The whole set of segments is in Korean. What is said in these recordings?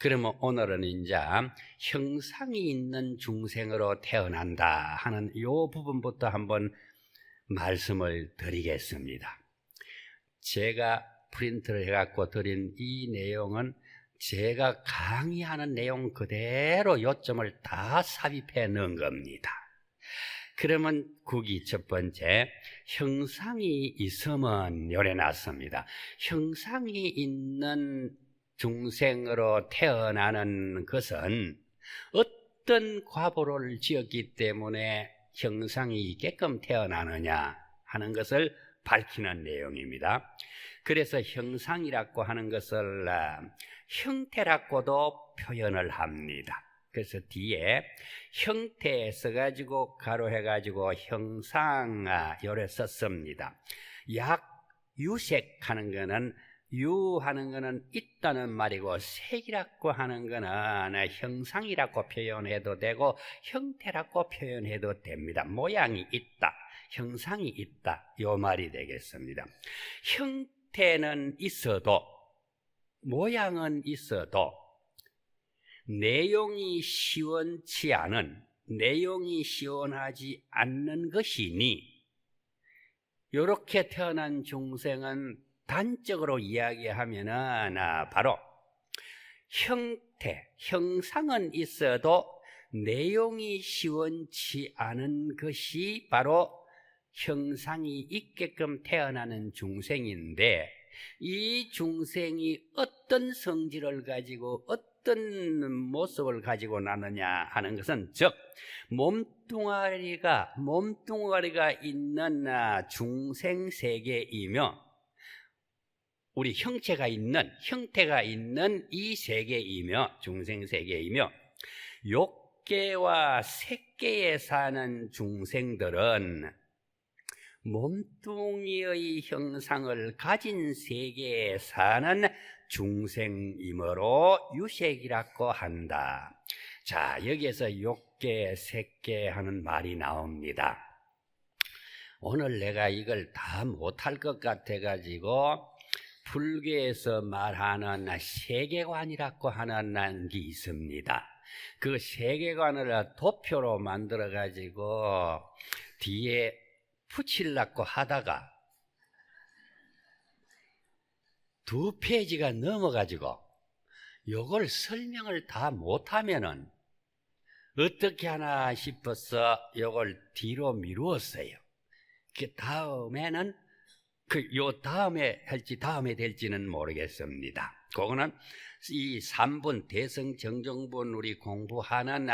그러면 오늘은 이제 형상이 있는 중생으로 태어난다 하는 이 부분부터 한번 말씀을 드리겠습니다. 제가 프린트를 해갖고 드린 이 내용은 제가 강의하는 내용 그대로 요점을 다 삽입해 넣은 겁니다. 그러면 국이 첫 번째, 형상이 있으면 요래 났습니다. 형상이 있는 중생으로 태어나는 것은 어떤 과보를 지었기 때문에 형상이 있게끔 태어나느냐 하는 것을 밝히는 내용입니다. 그래서 형상이라고 하는 것을 형태라고도 표현을 합니다. 그래서 뒤에 형태 써가지고 가로해가지고 형상 요래 썼습니다. 유색하는 거는 유하는 거는 있다는 말이고 색이라고 하는 거는 형상이라고 표현해도 되고 형태라고 표현해도 됩니다. 모양이 있다, 형상이 있다 요 말이 되겠습니다. 형태는 있어도 모양은 있어도 내용이 시원하지 않는 것이니 이렇게 태어난 중생은 단적으로 이야기하면은 바로 형상은 있어도 내용이 시원치 않은 것이 바로 형상이 있게끔 태어나는 중생인데, 이 중생이 어떤 성질을 가지고 어떤 모습을 가지고 나느냐 하는 것은, 즉 몸뚱아리가 있는 중생 세계이며 우리 형태가 있는 이 세계이며 중생 세계이며, 욕계와 색계에 사는 중생들은 몸뚱이의 형상을 가진 세계에 사는 중생이므로 유색이라고 한다. 자, 여기에서 욕계, 색계 하는 말이 나옵니다. 오늘 내가 이걸 다 못할 것 같아가지고 불교에서 말하는 세계관이라고 하는 게 있습니다. 그 세계관을 도표로 만들어가지고 뒤에 붙이려고 하다가 2페이지가 넘어가지고 요걸 설명을 다 못하면은 어떻게 하나 싶어서 요걸 뒤로 미루었어요. 그 다음에는 다음에 될지는 모르겠습니다. 그거는 이 3분 대성정정분 우리 공부하는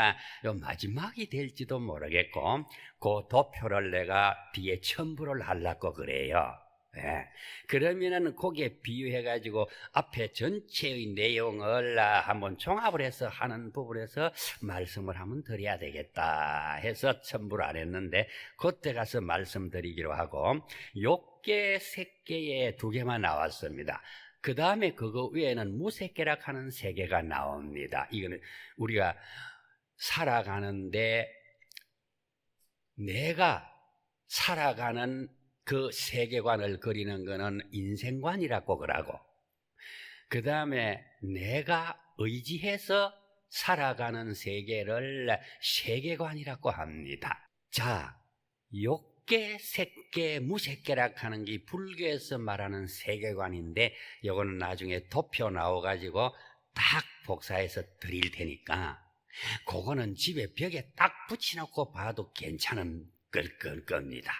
요 마지막이 될지도 모르겠고, 그 도표를 내가 뒤에 첨부를 하려고 그래요. 예. 그러면은 거기에 비유해가지고 앞에 전체의 내용을 한번 종합을 해서 하는 부분에서 말씀을 한번 드려야 되겠다 해서 첨부를 안 했는데, 그때 가서 말씀드리기로 하고, 욕계, 색계에 2개만 나왔습니다. 그 다음에 그거 위에는 무색계락 하는 3개가 나옵니다. 이거는 우리가 살아가는데 내가 살아가는 그 세계관을 그리는 거는 인생관이라고 그러고, 그 다음에 내가 의지해서 살아가는 세계를 세계관이라고 합니다. 자, 욕계, 색계, 무색계락 하는 게 불교에서 말하는 세계관인데, 이거는 나중에 도표 나와가지고 딱 복사해서 드릴 테니까 그거는 집에 벽에 딱 붙여놓고 봐도 괜찮은 겁니다.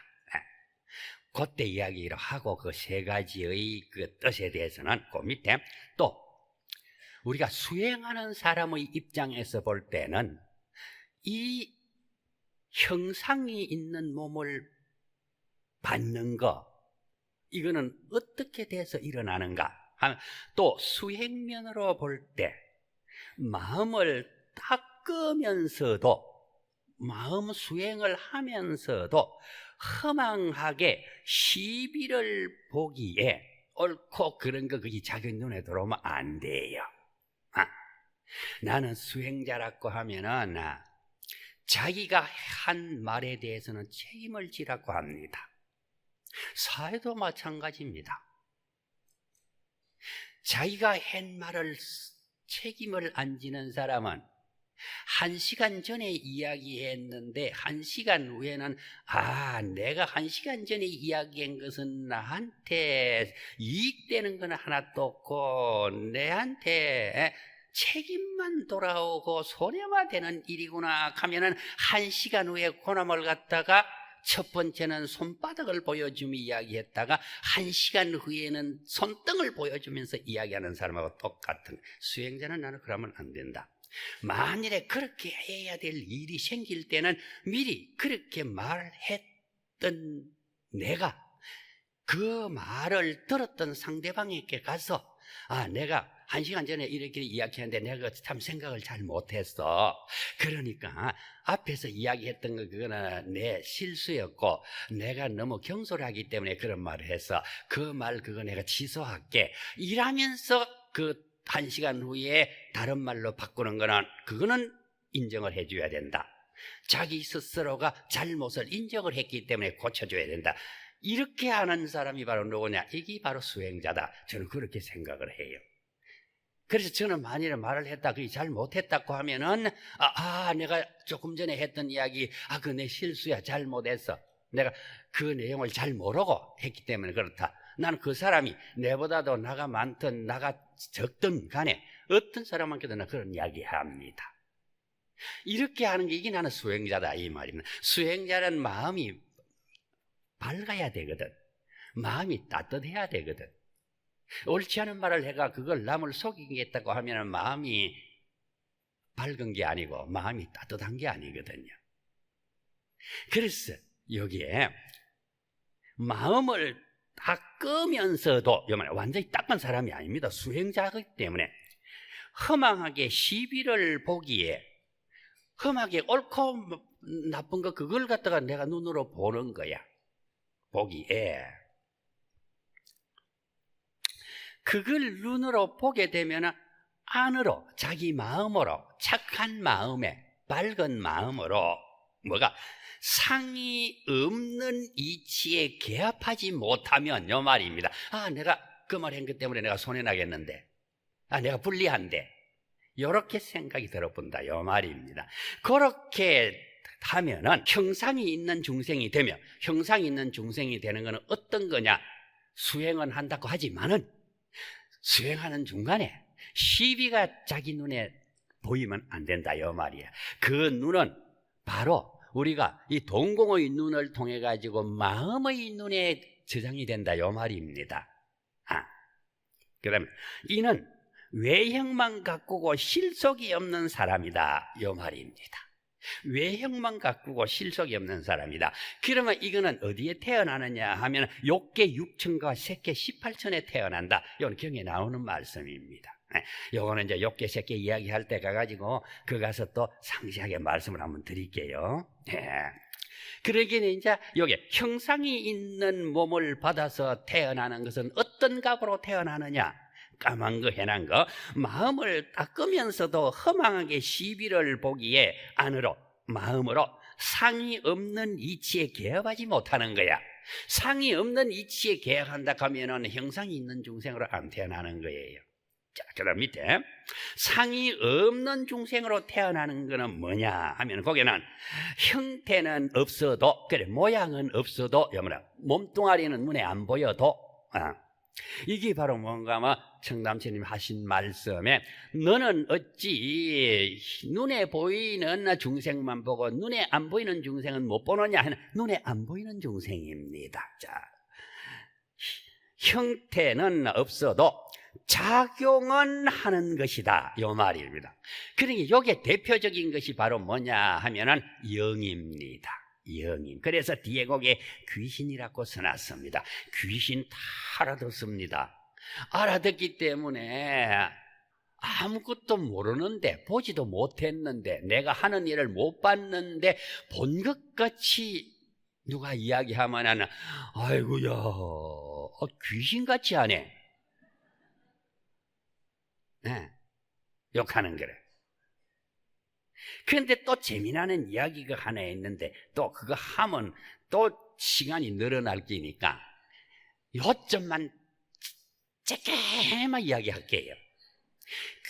그때 이야기를 하고 그 3가지의 그 뜻에 대해서는 그 밑에 또 우리가 수행하는 사람의 입장에서 볼 때는 이 형상이 있는 몸을 받는 거, 이거는 어떻게 돼서 일어나는가 하는, 또 수행면으로 볼 때 마음을 닦으면서도, 마음 수행을 하면서도 허망하게 시비를 보기에 옳고 그런 거 그게 자기 눈에 들어오면 안 돼요. 나는 수행자라고 하면은 자기가 한 말에 대해서는 책임을 지라고 합니다. 사회도 마찬가지입니다. 자기가 한 말을 책임을 안 지는 사람은 1시간 전에 이야기했는데 1시간 후에는 내가 1시간 전에 이야기한 것은 나한테 이익되는 건 하나도 없고 내한테 책임만 돌아오고 손해만 되는 일이구나 하면은 1시간 후에 고남을 갖다가 첫 번째는 손바닥을 보여주며 이야기했다가 1시간 후에는 손등을 보여주면서 이야기하는 사람하고 똑같은. 수행자는 나는 그러면 안 된다. 만일에 그렇게 해야 될 일이 생길 때는 미리 그렇게 말했던 내가 그 말을 들었던 상대방에게 가서 내가 1시간 전에 이렇게 이야기했는데 내가 참 생각을 잘 못했어. 그러니까 앞에서 이야기했던 거 그거는 내 실수였고 내가 너무 경솔하기 때문에 그런 말을 해서 그 말 그거 내가 취소할게. 이러면서 그 1시간 후에 다른 말로 바꾸는 거는 그거는 인정을 해줘야 된다. 자기 스스로가 잘못을 인정을 했기 때문에 고쳐줘야 된다. 이렇게 하는 사람이 바로 누구냐? 이게 바로 수행자다. 저는 그렇게 생각을 해요. 그래서 저는 만일에 말을 했다, 그게 잘못했다고 하면은 내가 조금 전에 했던 이야기 그거 내 실수야, 잘못했어. 내가 그 내용을 잘 모르고 했기 때문에 그렇다. 나는 그 사람이 내보다도 나가 많든 나가 적든 간에 어떤 사람한테도 나 그런 이야기 합니다. 이렇게 하는 게 이게 나는 수행자다 이 말입니다. 수행자는 마음이 밝아야 되거든. 마음이 따뜻해야 되거든. 옳지 않은 말을 해가 그걸 남을 속이겠다고 하면 마음이 밝은 게 아니고 마음이 따뜻한 게 아니거든요. 그래서 여기에 마음을 닦으면서도 완전히 닦은 사람이 아닙니다. 수행자이기 때문에 허망하게 시비를 보기에 험하게 옳고 나쁜 거 그걸 갖다가 내가 눈으로 보는 거야. 보기에 그걸 눈으로 보게 되면 안으로 자기 마음으로 착한 마음에 밝은 마음으로 뭐가 상이 없는 이치에 개합하지 못하면 요 말입니다. 내가 그 말 한 것 때문에 내가 손해나겠는데 내가 불리한데 이렇게 생각이 들어본다 요 말입니다. 그렇게 하면은 형상이 있는 중생이 되며 형상이 있는 중생이 되는 것은 어떤 거냐? 수행은 한다고 하지만은 수행하는 중간에 시비가 자기 눈에 보이면 안 된다 요 말이야. 그 눈은 바로 우리가 이 동공의 눈을 통해 가지고 마음의 눈에 저장이 된다 요 말입니다. 그다음에 이는 외형만 가꾸고 실속이 없는 사람이다 요 말입니다. 외형만 가꾸고 실속이 없는 사람이다. 그러면 이거는 어디에 태어나느냐 하면 욕계 6천과 색계 18천에 태어난다. 이건 경에 나오는 말씀입니다. 요거는 이제 욕계 색계 이야기할 때 가가지고 그 가서 또 상세하게 말씀을 한번 드릴게요. 그러기는 이제 여기 형상이 있는 몸을 받아서 태어나는 것은 어떤 값으로 태어나느냐? 까만 거 해난 거 마음을 닦으면서도 허망하게 시비를 보기에 안으로 마음으로 상이 없는 이치에 개합하지 못하는 거야. 상이 없는 이치에 개합한다 하면은 형상이 있는 중생으로 안 태어나는 거예요. 자, 그다음 밑에 상이 없는 중생으로 태어나는 거는 뭐냐 하면 거기는 형태는 없어도 그래 모양은 없어도 몸뚱아리는 눈에 안 보여도 이게 바로 뭔가 청담체님 하신 말씀에 너는 어찌 눈에 보이는 중생만 보고 눈에 안 보이는 중생은 못 보느냐 하는 눈에 안 보이는 중생입니다. 자, 형태는 없어도 작용은 하는 것이다 이 말입니다. 그러니까 이게 대표적인 것이 바로 뭐냐 하면은 영입니다. 영임. 그래서 뒤에 거기에 귀신이라고 써놨습니다. 귀신 다 알아듣습니다. 알아듣기 때문에 아무것도 모르는데 보지도 못했는데 내가 하는 일을 못 봤는데 본 것 같이 누가 이야기하면 아이고야 귀신같이 하네. 욕하는 거래. 그런데 또 재미나는 이야기가 하나 있는데 또 그거 하면 또 시간이 늘어날 끼니까 요점만 짧게만 이야기할게요.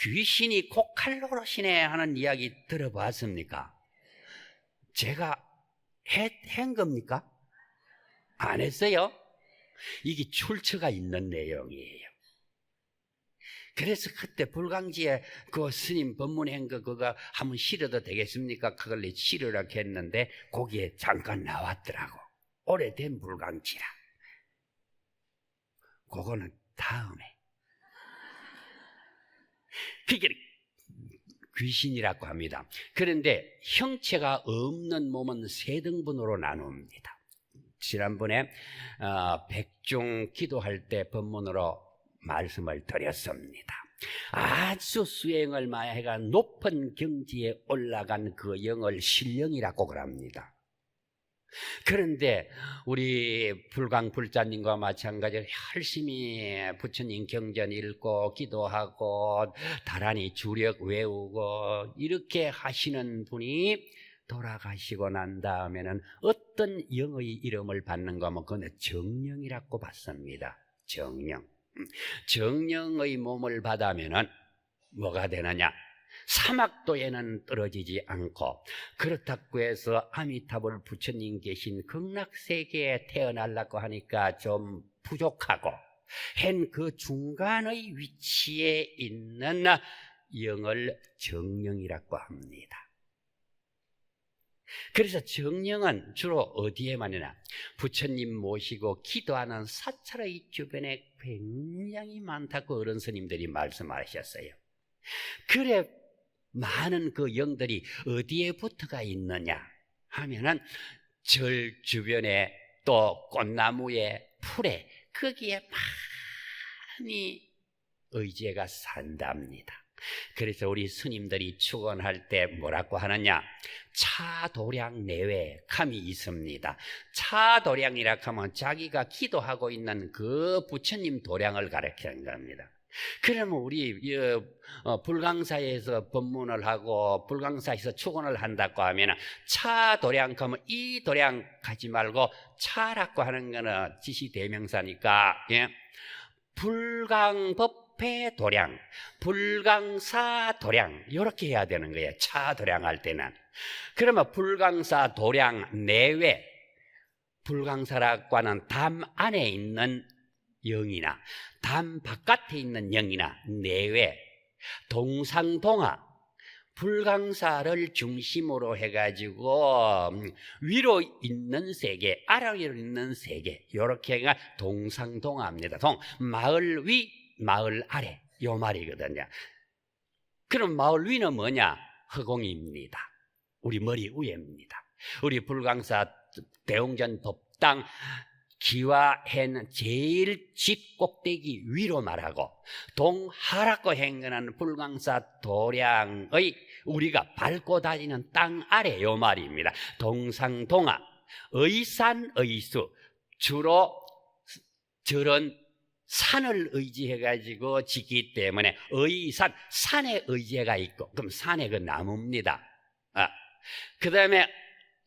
귀신이 코칼 노릇이네 하는 이야기 들어봤습니까? 제가 한 겁니까? 안 했어요? 이게 출처가 있는 내용이에요. 그래서 그때 불광지에 그 스님 법문한 거 그거 한번 실어도 되겠습니까? 그걸 실으라고 했는데 거기에 잠깐 나왔더라고. 오래된 불광지라. 그거는 다음에. 그게 귀신이라고 합니다. 그런데 형체가 없는 몸은 세 등분으로 나눕니다. 지난번에 백중 기도할 때 법문으로 말씀을 드렸습니다. 아주 수행을 많이 해가 높은 경지에 올라간 그 영을 신령이라고 그럽니다. 그런데 우리 불광불자님과 마찬가지로 열심히 부처님 경전 읽고 기도하고 다란히 주력 외우고 이렇게 하시는 분이 돌아가시고 난 다음에는 어떤 영의 이름을 받는가 하면 그건 정령이라고 받습니다. 정령. 정령의 몸을 받으면은 뭐가 되느냐? 사막도에는 떨어지지 않고 그렇다고 해서 아미타불 부처님 계신 극락세계에 태어나려고 하니까 좀 부족하고 한 그 중간의 위치에 있는 영을 정령이라고 합니다. 그래서 정령은 주로 어디에 많으나 부처님 모시고 기도하는 사찰의 주변에 굉장히 많다고 어른 스님들이 말씀하셨어요. 그래 많은 그 영들이 어디에 붙어가 있느냐 하면은 절 주변에 또 꽃나무에 풀에 거기에 많이 의제가 산답니다. 그래서 우리 스님들이 축원할 때 뭐라고 하느냐? 차도량 내외 감이 있습니다. 차도량이라 하면 자기가 기도하고 있는 그 부처님 도량을 가리키는 겁니다. 그러면 우리 불광사에서 법문을 하고 불광사에서 축원을 한다고 하면 차도량 하면 이 도량 가지 말고 차라고 하는 거는 지시대명사니까 불광법회 도량, 불광사 도량 이렇게 해야 되는 거예요. 차도량 할 때는. 그러면 불광사 도량 내외 불광사라고 하는 담 안에 있는 영이나 담 바깥에 있는 영이나 내외 동상동하 불광사를 중심으로 해가지고 위로 있는 세계 아래로 있는 세계 이렇게가 동상동하입니다. 마을 위 마을 아래 요 말이거든요. 그럼 마을 위는 뭐냐? 허공입니다. 우리 머리 위에입니다. 우리 불광사 대웅전 법당 기와해는 제일 집 꼭대기 위로 말하고 동하라고 행근하는 불광사 도량의 우리가 밟고 다니는 땅 아래 요 말입니다. 동상동하 의산의수 주로 저런 산을 의지해가지고 짓기 때문에 의산 산에 의지가 있고 그럼 산에 그 나무입니다. 그 다음에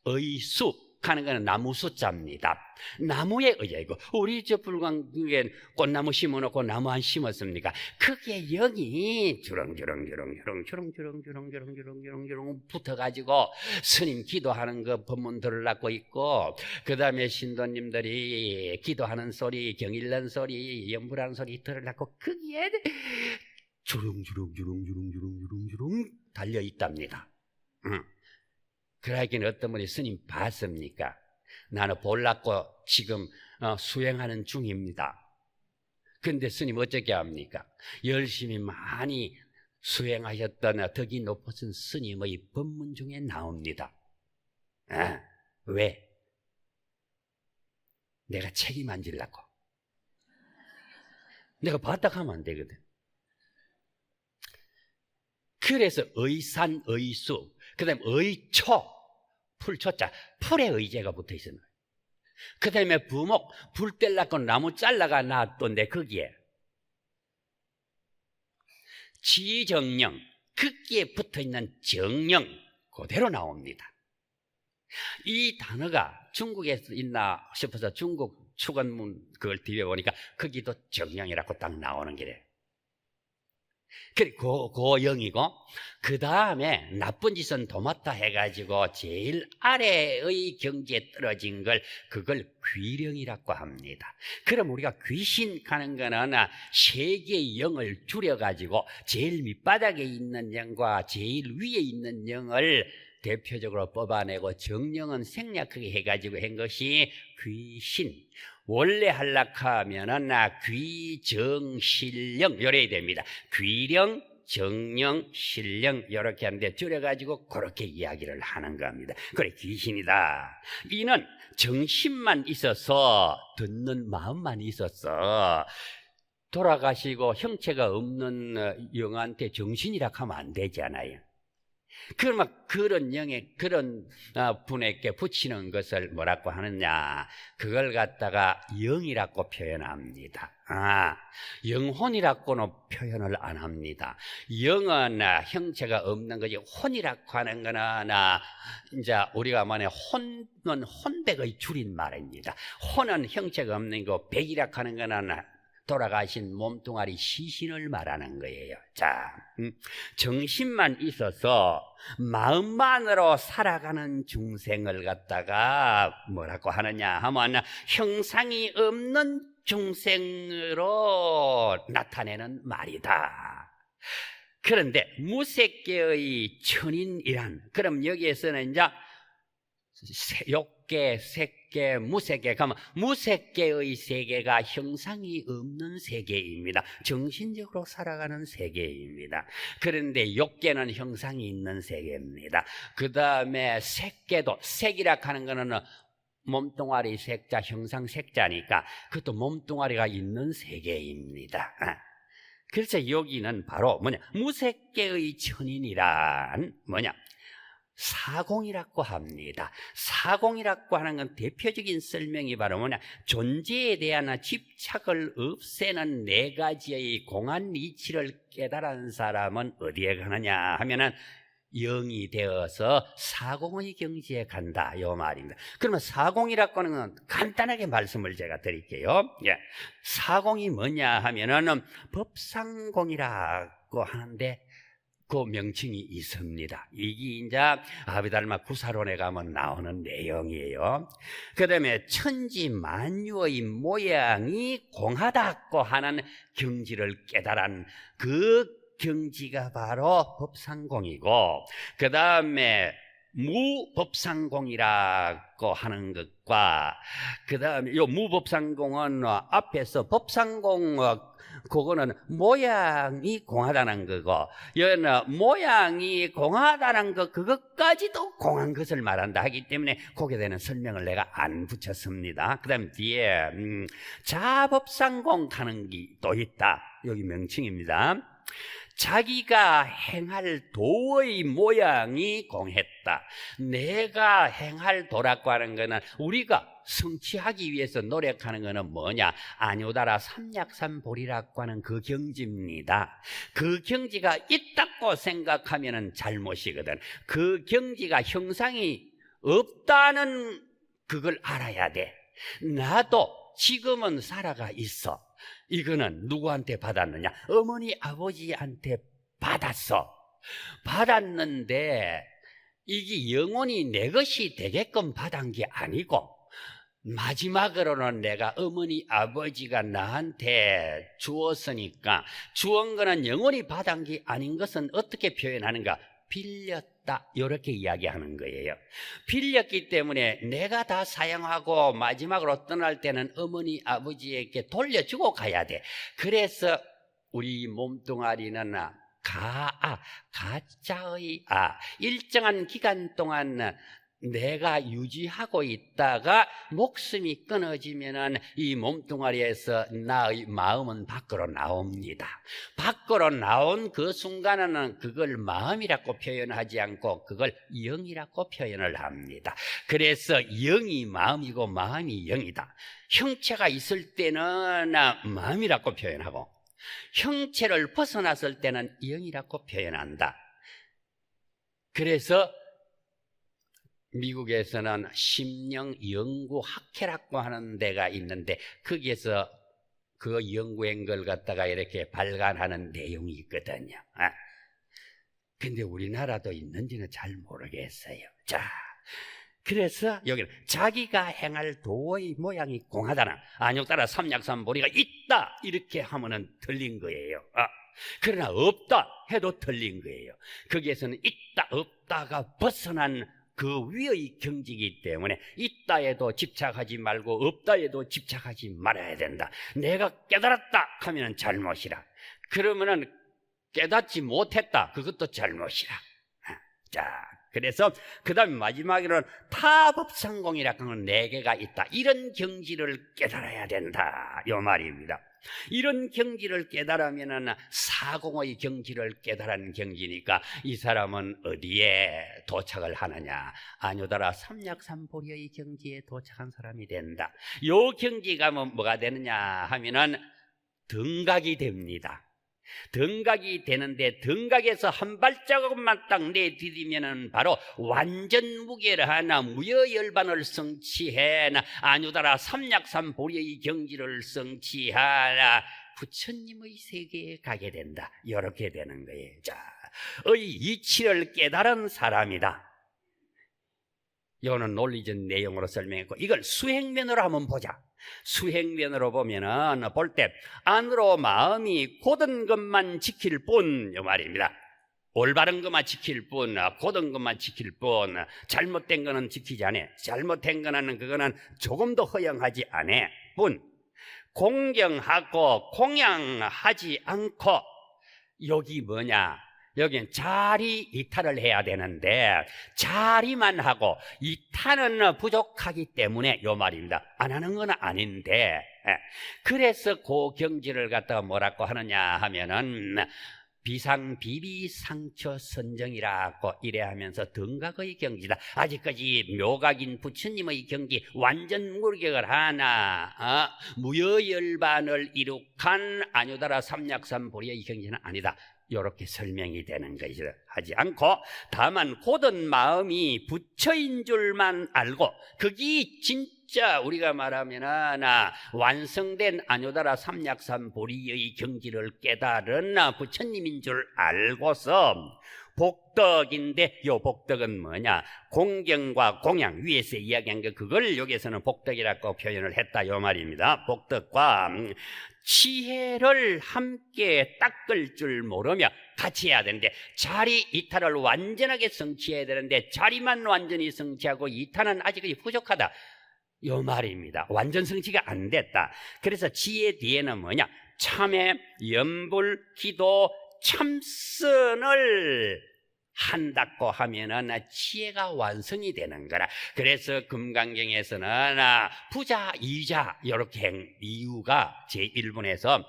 의수 하는 것은 나무 숫자입니다. 나무에 의지하고 우리 저 불광에 꽃나무 심어놓고 나무 안 심었습니까? 그게 영이 주렁주렁 붙어가지고 스님 기도하는 거 법문 들으려고 있고 그 다음에 신도님들이 기도하는 소리 경일는 소리 연불하는 소리 들으려고 거기에 주렁주렁 달려있답니다. 그러긴 어떤 분이 스님 봤습니까? 나는 볼라고 지금 수행하는 중입니다. 근데 스님 어떻게 합니까? 열심히 많이 수행하셨던 덕이 높으신 스님의 법문 중에 나옵니다. 왜? 내가 책임 안 지려고. 내가 봤다 하면 안 되거든. 그래서 의산, 의수, 그 다음에 의초, 풀초자, 풀에 의제가 붙어 있어요. 그 다음에 부목, 불 뗄라고 나무 잘라가 놨던데 거기에 지정령, 거기에 붙어 있는 정령 그대로 나옵니다. 이 단어가 중국에서 있나 싶어서 중국 축원문 그걸 뒤에 보니까 거기도 정령이라고 딱 나오는 게래. 그리고 그 영이고, 그 다음에 나쁜 짓은 도맡아 해가지고 제일 아래의 경지에 떨어진 그걸 귀령이라고 합니다. 그럼 우리가 귀신 가는 거는 세 개의 영을 줄여가지고 제일 밑바닥에 있는 영과 제일 위에 있는 영을 대표적으로 뽑아내고 정령은 생략하게 해가지고 한 것이 귀신. 원래 하려하면은 귀정실령 요래야 됩니다. 귀령, 정령, 실령 이렇게 하는데 줄여가지고 그렇게 이야기를 하는 겁니다. 그래, 귀신이다. 이는 정신만 있어서, 듣는 마음만 있어서 돌아가시고 형체가 없는 영한테 정신이라 하면 안 되잖아요. 그러면 그런 영에, 그런 분에게 붙이는 것을 뭐라고 하느냐, 그걸 갖다가 영이라고 표현합니다. 영혼이라고는 표현을 안 합니다. 영은 형체가 없는 거지, 혼이라고 하는 거는 이제 우리가 말해 혼은 혼백의 줄인 말입니다. 혼은 형체가 없는 거, 백이라고 하는 거는 돌아가신 몸뚱아리 시신을 말하는 거예요. 자, 정신만 있어서 마음만으로 살아가는 중생을 갖다가 뭐라고 하느냐 하면 형상이 없는 중생으로 나타내는 말이다. 그런데 무색계의 천인이란, 그럼 여기에서는 이제 욕계, 색계, 무색계, 그러면 무색계의 세계가 형상이 없는 세계입니다. 정신적으로 살아가는 세계입니다. 그런데 욕계는 형상이 있는 세계입니다. 그 다음에 색계도, 색이라 하는 거는 몸뚱아리 색자, 형상 색자니까 그것도 몸뚱아리가 있는 세계입니다. 그래서 여기는 바로 뭐냐, 무색계의 천인이란 뭐냐, 사공이라고 합니다. 사공이라고 하는 건 대표적인 설명이 바로 뭐냐, 존재에 대한 집착을 없애는 네 가지의 공한 이치를 깨달은 사람은 어디에 가느냐 하면은 영이 되어서 사공의 경지에 간다, 요 말입니다. 그러면 사공이라고 하는 건 간단하게 말씀을 제가 드릴게요. 사공이 뭐냐 하면은 법상공이라고 하는데 그 명칭이 있습니다. 이게 이제 아비달마 구사론에 가면 나오는 내용이에요. 그 다음에 천지 만유의 모양이 공하다고 하는 경지를 깨달은 그 경지가 바로 법상공이고, 그 다음에 무법상공이라고 하는 것과, 그 다음에 요 무법상공은 앞에서 법상공, 그거는 모양이 공하다는 거고, 여기는 모양이 공하다는 것, 그것까지도 공한 것을 말한다 하기 때문에 거기에 대한 설명을 내가 안 붙였습니다. 그 다음 뒤에 자법상공 하는 게 또 있다. 여기 명칭입니다. 자기가 행할 도의 모양이 공했다. 내가 행할 도라고 하는 것은 우리가 성취하기 위해서 노력하는 것은 뭐냐, 아뇨다라 삼약삼보리라고 하는 그 경지입니다. 그 경지가 있다고 생각하면 잘못이거든. 그 경지가 형상이 없다는 그걸 알아야 돼. 나도 지금은 살아가 있어. 이거는 누구한테 받았느냐? 어머니 아버지한테 받았어. 받았는데 이게 영원히 내 것이 되게끔 받은 게 아니고, 마지막으로는 내가 어머니 아버지가 나한테 주었으니까, 주은 거는 영원히 받은 게 아닌 것은 어떻게 표현하는가? 빌렸다, 이렇게 이야기하는 거예요. 빌렸기 때문에 내가 다 사용하고 마지막으로 떠날 때는 어머니 아버지에게 돌려주고 가야 돼. 그래서 우리 몸뚱아리는 가짜의 일정한 기간 동안 내가 유지하고 있다가 목숨이 끊어지면은 이 몸뚱아리에서 나의 마음은 밖으로 나옵니다. 밖으로 나온 그 순간에는 그걸 마음이라고 표현하지 않고 그걸 영이라고 표현을 합니다. 그래서 영이 마음이고 마음이 영이다. 형체가 있을 때는 마음이라고 표현하고, 형체를 벗어났을 때는 영이라고 표현한다. 그래서 미국에서는 심령연구학회라고 하는 데가 있는데, 거기에서 그 연구한 걸 갖다가 이렇게 발간하는 내용이 있거든요. 근데 우리나라도 있는지는 잘 모르겠어요. 자, 그래서 여기는 자기가 행할 도의 모양이 공하다나 안욕따라 삼약삼보리가 있다 이렇게 하면은 틀린 거예요. 그러나 없다 해도 틀린 거예요. 거기에서는 있다 없다가 벗어난 그 위의 경지이기 때문에 있다에도 집착하지 말고 없다에도 집착하지 말아야 된다. 내가 깨달았다 하면 잘못이라. 그러면은 깨닫지 못했다, 그것도 잘못이라. 자, 그래서 그 다음에 마지막으로는 타법성공이라고 하는 4개가 있다. 이런 경지를 깨달아야 된다, 이 말입니다. 이런 경지를 깨달으면은 사공의 경지를 깨달은 경지니까 이 사람은 어디에 도착을 하느냐? 아뇨다라 삼약삼보리의 경지에 도착한 사람이 된다. 요 경지가 뭐가 되느냐 하면은 등각이 됩니다. 등각이 되는데 등각에서 한 발자국만 딱 내디디면은 바로 완전 무게를 하나 무여열반을 성취해 아뇨다라 삼약삼보리의 경지를 성취하나 부처님의 세계에 가게 된다. 이렇게 되는 거예요. 자, 의 이치를 깨달은 사람이다. 이거는 논리적 내용으로 설명했고, 이걸 수행면으로 한번 보자. 수행면으로 보면은 볼 때 안으로 마음이 곧은 것만 지킬 뿐, 이 말입니다. 올바른 것만 지킬 뿐, 곧은 것만 지킬 뿐, 잘못된 거는 지키지 않아. 잘못된 거는 그거는 조금도 허용하지 않아 뿐, 공경하고 공양하지 않고. 여기 뭐냐? 여기는 자리 이탈을 해야 되는데 자리만 하고 이탈은 부족하기 때문에 요 말입니다. 안 하는 건 아닌데, 그래서 그 경지를 갖다가 뭐라고 하느냐 하면은 비상비비상처선정이라고 이래 하면서 등각의 경지다. 아직까지 묘각인 부처님의 경지 완전 무력을 하나 무여열반을 이룩한 아뇨다라 삼약삼보리의 경지는 아니다. 이렇게 설명이 되는 것이라 하지 않고, 다만 곧은 마음이 부처인 줄만 알고, 그게 진짜 우리가 말하면 완성된 아뇨다라 삼약삼보리의 경지를 깨달은 부처님인 줄 알고서 복덕인데, 요 복덕은 뭐냐? 공경과 공양, 위에서 이야기한 거, 그걸 여기서는 복덕이라고 표현을 했다, 요 말입니다. 복덕과 지혜를 함께 닦을 줄 모르며 같이 해야 되는데, 자리 이탈을 완전하게 성취해야 되는데 자리만 완전히 성취하고 이탈은 아직까지 부족하다, 요 말입니다. 완전 성취가 안 됐다. 그래서 지혜 뒤에는 뭐냐? 참회, 염불, 기도, 참선을 한다고 하면은 지혜가 완성이 되는 거라. 그래서 금강경에서는 부자 이자 이렇게 이유가 제1분에서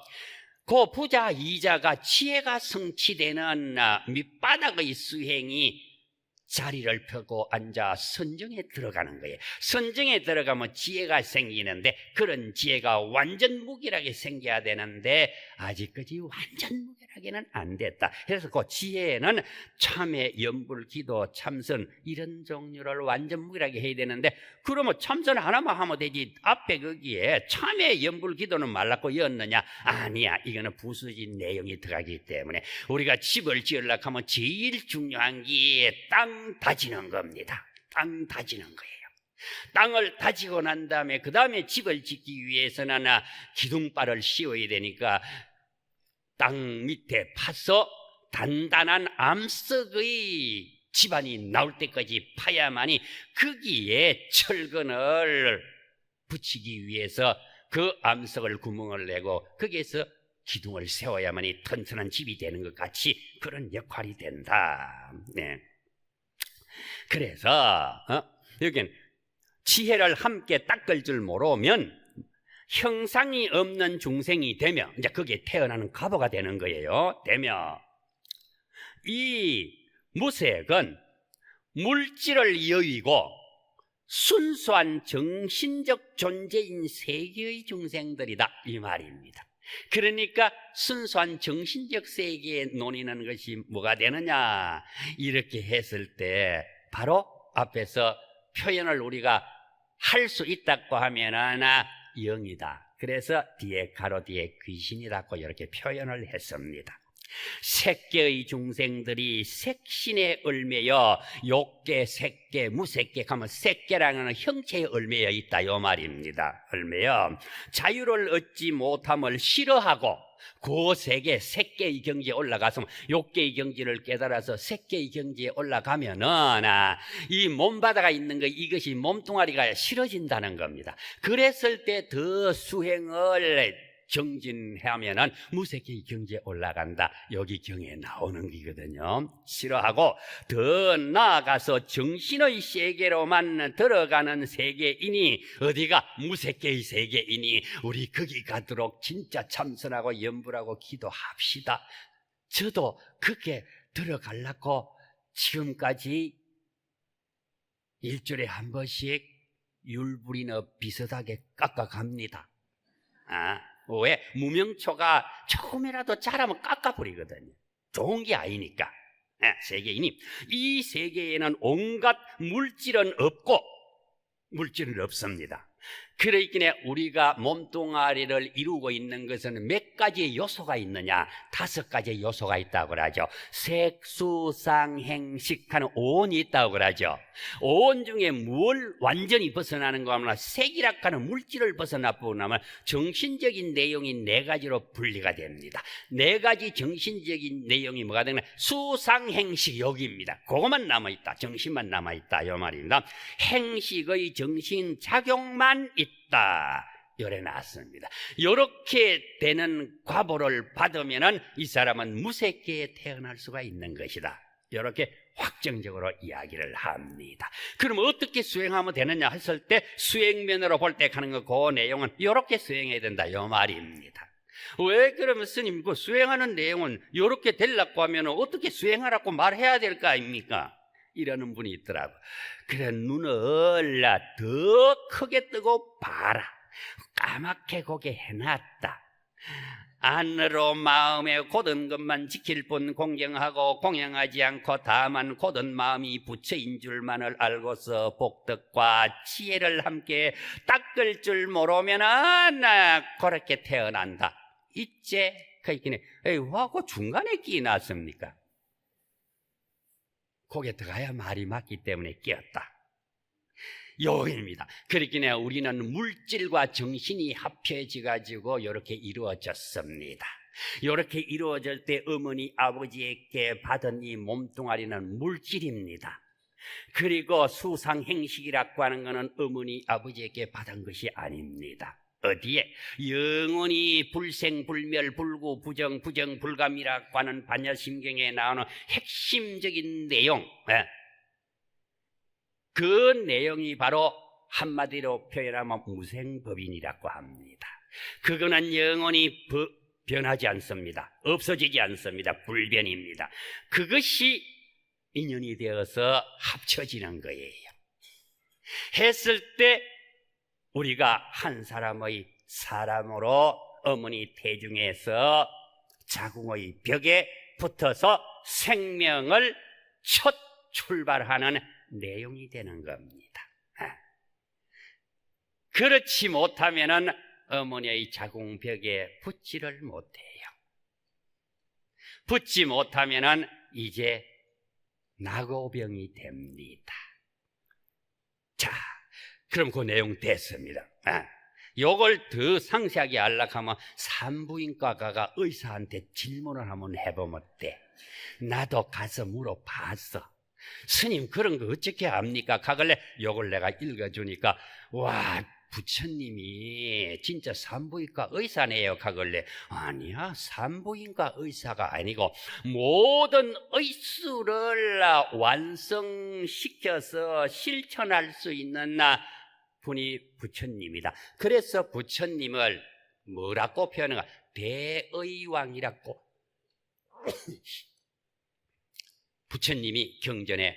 그 부자 이자가 지혜가 성취되는 밑바닥의 수행이 자리를 펴고 앉아 선정에 들어가는 거예요. 선정에 들어가면 지혜가 생기는데, 그런 지혜가 완전 무결하게 생겨야 되는데 아직까지 완전 무결하게는 안 됐다. 그래서 그 지혜는 참회, 염불, 기도, 참선 이런 종류를 완전 무결하게 해야 되는데, 그러면 참선 하나만 하면 되지 앞에 거기에 참회, 염불, 기도는 말라고 였느냐? 아니야. 이거는 부수진 내용이 들어가기 때문에 우리가 집을 지으려고 하면 제일 중요한 게 땅 다지는 겁니다. 땅 다지는 거예요. 땅을 다지고 난 다음에 그 다음에 집을 짓기 위해서는 기둥발을 씌워야 되니까 땅 밑에 파서 단단한 암석의 집안이 나올 때까지 파야만이 거기에 철근을 붙이기 위해서 그 암석을 구멍을 내고 거기에서 기둥을 세워야만이 튼튼한 집이 되는 것 같이 그런 역할이 된다. 네. 그래서 여기는 지혜를 함께 닦을 줄 모르면 형상이 없는 중생이 되며 이제 거기에 태어나는 가보가 되는 거예요. 되며 이 무색은 물질을 여의고 순수한 정신적 존재인 세계의 중생들이다, 이 말입니다. 그러니까 순수한 정신적 세계에 논의하는 것이 뭐가 되느냐, 이렇게 했을 때 바로 앞에서 표현을 우리가 할 수 있다고 하면은 영이다. 그래서 뒤에 가로 뒤에 귀신이라고 이렇게 표현을 했습니다. 색계의 중생들이 색신에 얽매여 욕계, 색계, 무색계 가면 색계라는 형체에 얽매여 있다 요 말입니다. 얽매여 자유를 얻지 못함을 싫어하고 그 세계 색계의 경지에 올라가서 욕계의 경지를 깨달아서 색계의 경지에 올라가면은 이 몸바다가 있는 거 이것이 몸뚱아리가 싫어진다는 겁니다. 그랬을 때 더 수행을 정진하면은 무색계의 경지에 올라간다. 여기 경에 나오는 거거든요. 싫어하고 더 나아가서 정신의 세계로만 들어가는 세계이니 어디가 무색계의 세계이니 우리 거기 가도록 진짜 참선하고 염불하고 기도합시다. 저도 그렇게 들어가려고 지금까지 일주일에 한 번씩 율불이나 비슷하게 깎아갑니다. 왜? 무명초가 조금이라도 자라면 깎아버리거든요. 좋은 게 아니니까. 세계이니 이 세계에는 온갖 물질은 없습니다. 그러니까 우리가 몸뚱아리를 이루고 있는 것은 몇 가지의 요소가 있느냐? 5가지의 요소가 있다고 그러죠. 색수상행식하는 오온이 있다고 그러죠. 오온 중에 뭘 완전히 벗어나는 거 하면 색이라고 하는 물질을 벗어나고 나면 정신적인 내용이 4가지로 분리가 됩니다. 4가지 정신적인 내용이 뭐가 되냐? 수상행식 여기입니다. 그것만 남아있다. 정신만 남아있다 이 말입니다. 행식의 정신 작용만 있다. 요래 나왔습니다. 이렇게 되는 과보를 받으면은 이 사람은 무색계에 태어날 수가 있는 것이다. 이렇게 확정적으로 이야기를 합니다. 그럼 어떻게 수행하면 되느냐 했을 때 수행면으로 볼 때 가는 거 그 내용은 이렇게 수행해야 된다 요 말입니다. 왜 그러면 스님 그 수행하는 내용은 이렇게 되려고 하면 어떻게 수행하라고 말해야 될 거 아닙니까? 이러는 분이 있더라고. 그래 눈을 더 크게 뜨고 봐라. 까맣게 고개 해놨다. 안으로 마음에 곧은 것만 지킬 뿐 공경하고 공양하지 않고 다만 곧은 마음이 부처인 줄만을 알고서 복덕과 지혜를 함께 닦을 줄 모르면은 그렇게 태어난다. 이제 그러니까 와고 중간에 끼 났습니까? 거기에 들어가야 말이 맞기 때문에 끼었다. 요입니다. 그러니까 우리는 물질과 정신이 합해져 가지고 이렇게 이루어졌습니다. 이렇게 이루어질 때 어머니 아버지에게 받은 이 몸뚱아리는 물질입니다. 그리고 수상행식이라고 하는 것은 어머니 아버지에게 받은 것이 아닙니다. 어디에? 영원히 불생불멸 불구 부정 불감이라고 하는 반야심경에 나오는 핵심적인 내용, 그 내용이 바로 한마디로 표현하면 무생법인이라고 합니다. 그거는 영원히 변하지 않습니다. 없어지지 않습니다. 불변입니다. 그것이 인연이 되어서 합쳐지는 거예요. 했을 때 우리가 한 사람의 사람으로 어머니 태중에서 자궁의 벽에 붙어서 생명을 첫 출발하는 내용이 되는 겁니다. 그렇지 못하면은 어머니의 자궁벽에 붙지를 못해요. 붙지 못하면은 이제 낙오병이 됩니다. 자, 그럼 그 내용 됐습니다. 요걸 더 상세하게 알려고 하면 산부인과 가가 의사한테 질문을 한번 해보면 어때? 나도 가서 물어봤어. 스님 그런 거 어떻게 압니까? 가글래 요걸 내가 읽어주니까 와 부처님이 진짜 산부인과 의사네요. 가글래 아니야 산부인과 의사가 아니고 모든 의술을 완성시켜서 실천할 수 있는 분이 부처님이다. 그래서 부처님을 뭐라고 표현하는가? 대의왕이라고 부처님이 경전에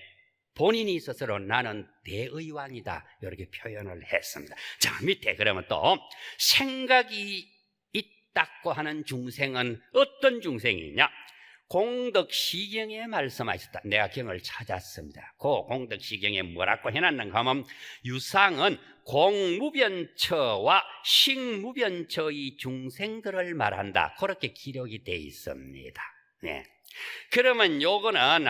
본인이 스스로 나는 대의왕이다 이렇게 표현을 했습니다. 자 밑에 그러면 또 생각이 있다고 하는 중생은 어떤 중생이냐? 공덕시경에 말씀하셨다. 내가 경을 찾았습니다. 그 공덕시경에 뭐라고 해놨는가 하면 유상은 공무변처와 식무변처의 중생들을 말한다. 그렇게 기록이 되어 있습니다. 네. 그러면 요거는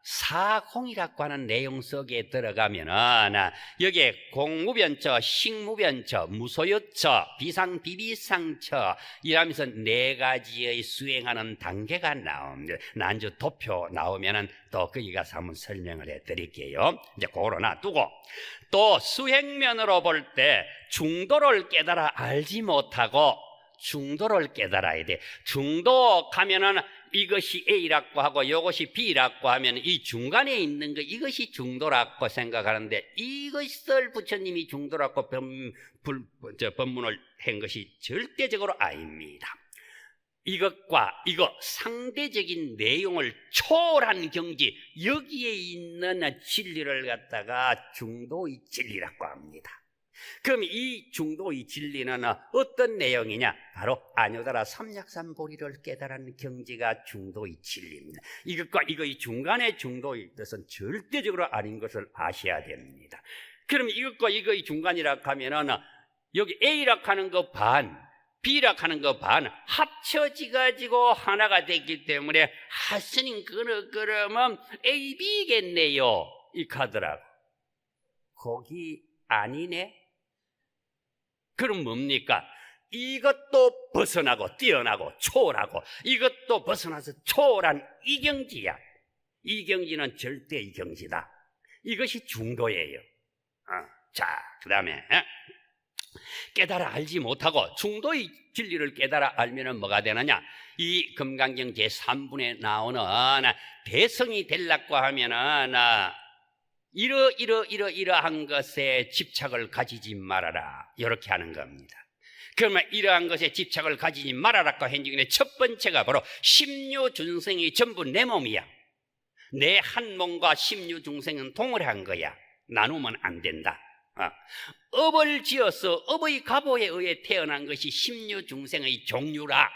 사공이라고 하는 내용 속에 들어가면은 여기에 공무변처, 식무변처, 무소유처, 비상비비상처 이러면서 네 가지의 수행하는 단계가 나옵니다. 난주 도표 나오면은 또 거기 가서 한번 설명을 해드릴게요. 이제 그거로 놔두고 또 수행면으로 볼 때 중도를 깨달아 알지 못하고 중도를 깨달아야 돼. 중도 가면은 이것이 A라고 하고 이것이 B라고 하면 이 중간에 있는 거 이것이 중도라고 생각하는데 이것을 부처님이 중도라고 법문을 한 것이 절대적으로 아닙니다. 이것과 이거 상대적인 내용을 초월한 경지 여기에 있는 진리를 갖다가 중도의 진리라고 합니다. 그럼 이 중도의 진리는 어떤 내용이냐? 바로 아뇨다라 삼약삼보리를 깨달은 경지가 중도의 진리입니다. 이것과 이거의 중간의 중도의 뜻은 절대적으로 아닌 것을 아셔야 됩니다. 그럼 이것과 이거의 중간이라 하면은 여기 A라 하는 거 반, B라 하는 거 반 합쳐지 가지고 하나가 됐기 때문에 하스님 그러면 A, B겠네요. 이 카드라고. 거기 아니네. 그럼 뭡니까? 이것도 벗어나고 뛰어나고 초월하고 이것도 벗어나서 초월한 이 경지야. 이 경지는 절대 이 경지다. 이것이 중도예요. 자, 그 다음에 깨달아 알지 못하고 중도의 진리를 깨달아 알면 뭐가 되느냐? 이 금강경 제3분에 나오는 대성이 되려고 하면은 이러한 것에 집착을 가지지 말아라. 이렇게 하는 겁니다. 그러면 이러한 것에 집착을 가지지 말아라고 한 중에 첫 번째가 바로 십류중생이 전부 내 몸이야. 내 한 몸과 십류중생은 동일한 거야. 나누면 안 된다. 업을 지어서 업의 가보에 의해 태어난 것이 십류중생의 종류라.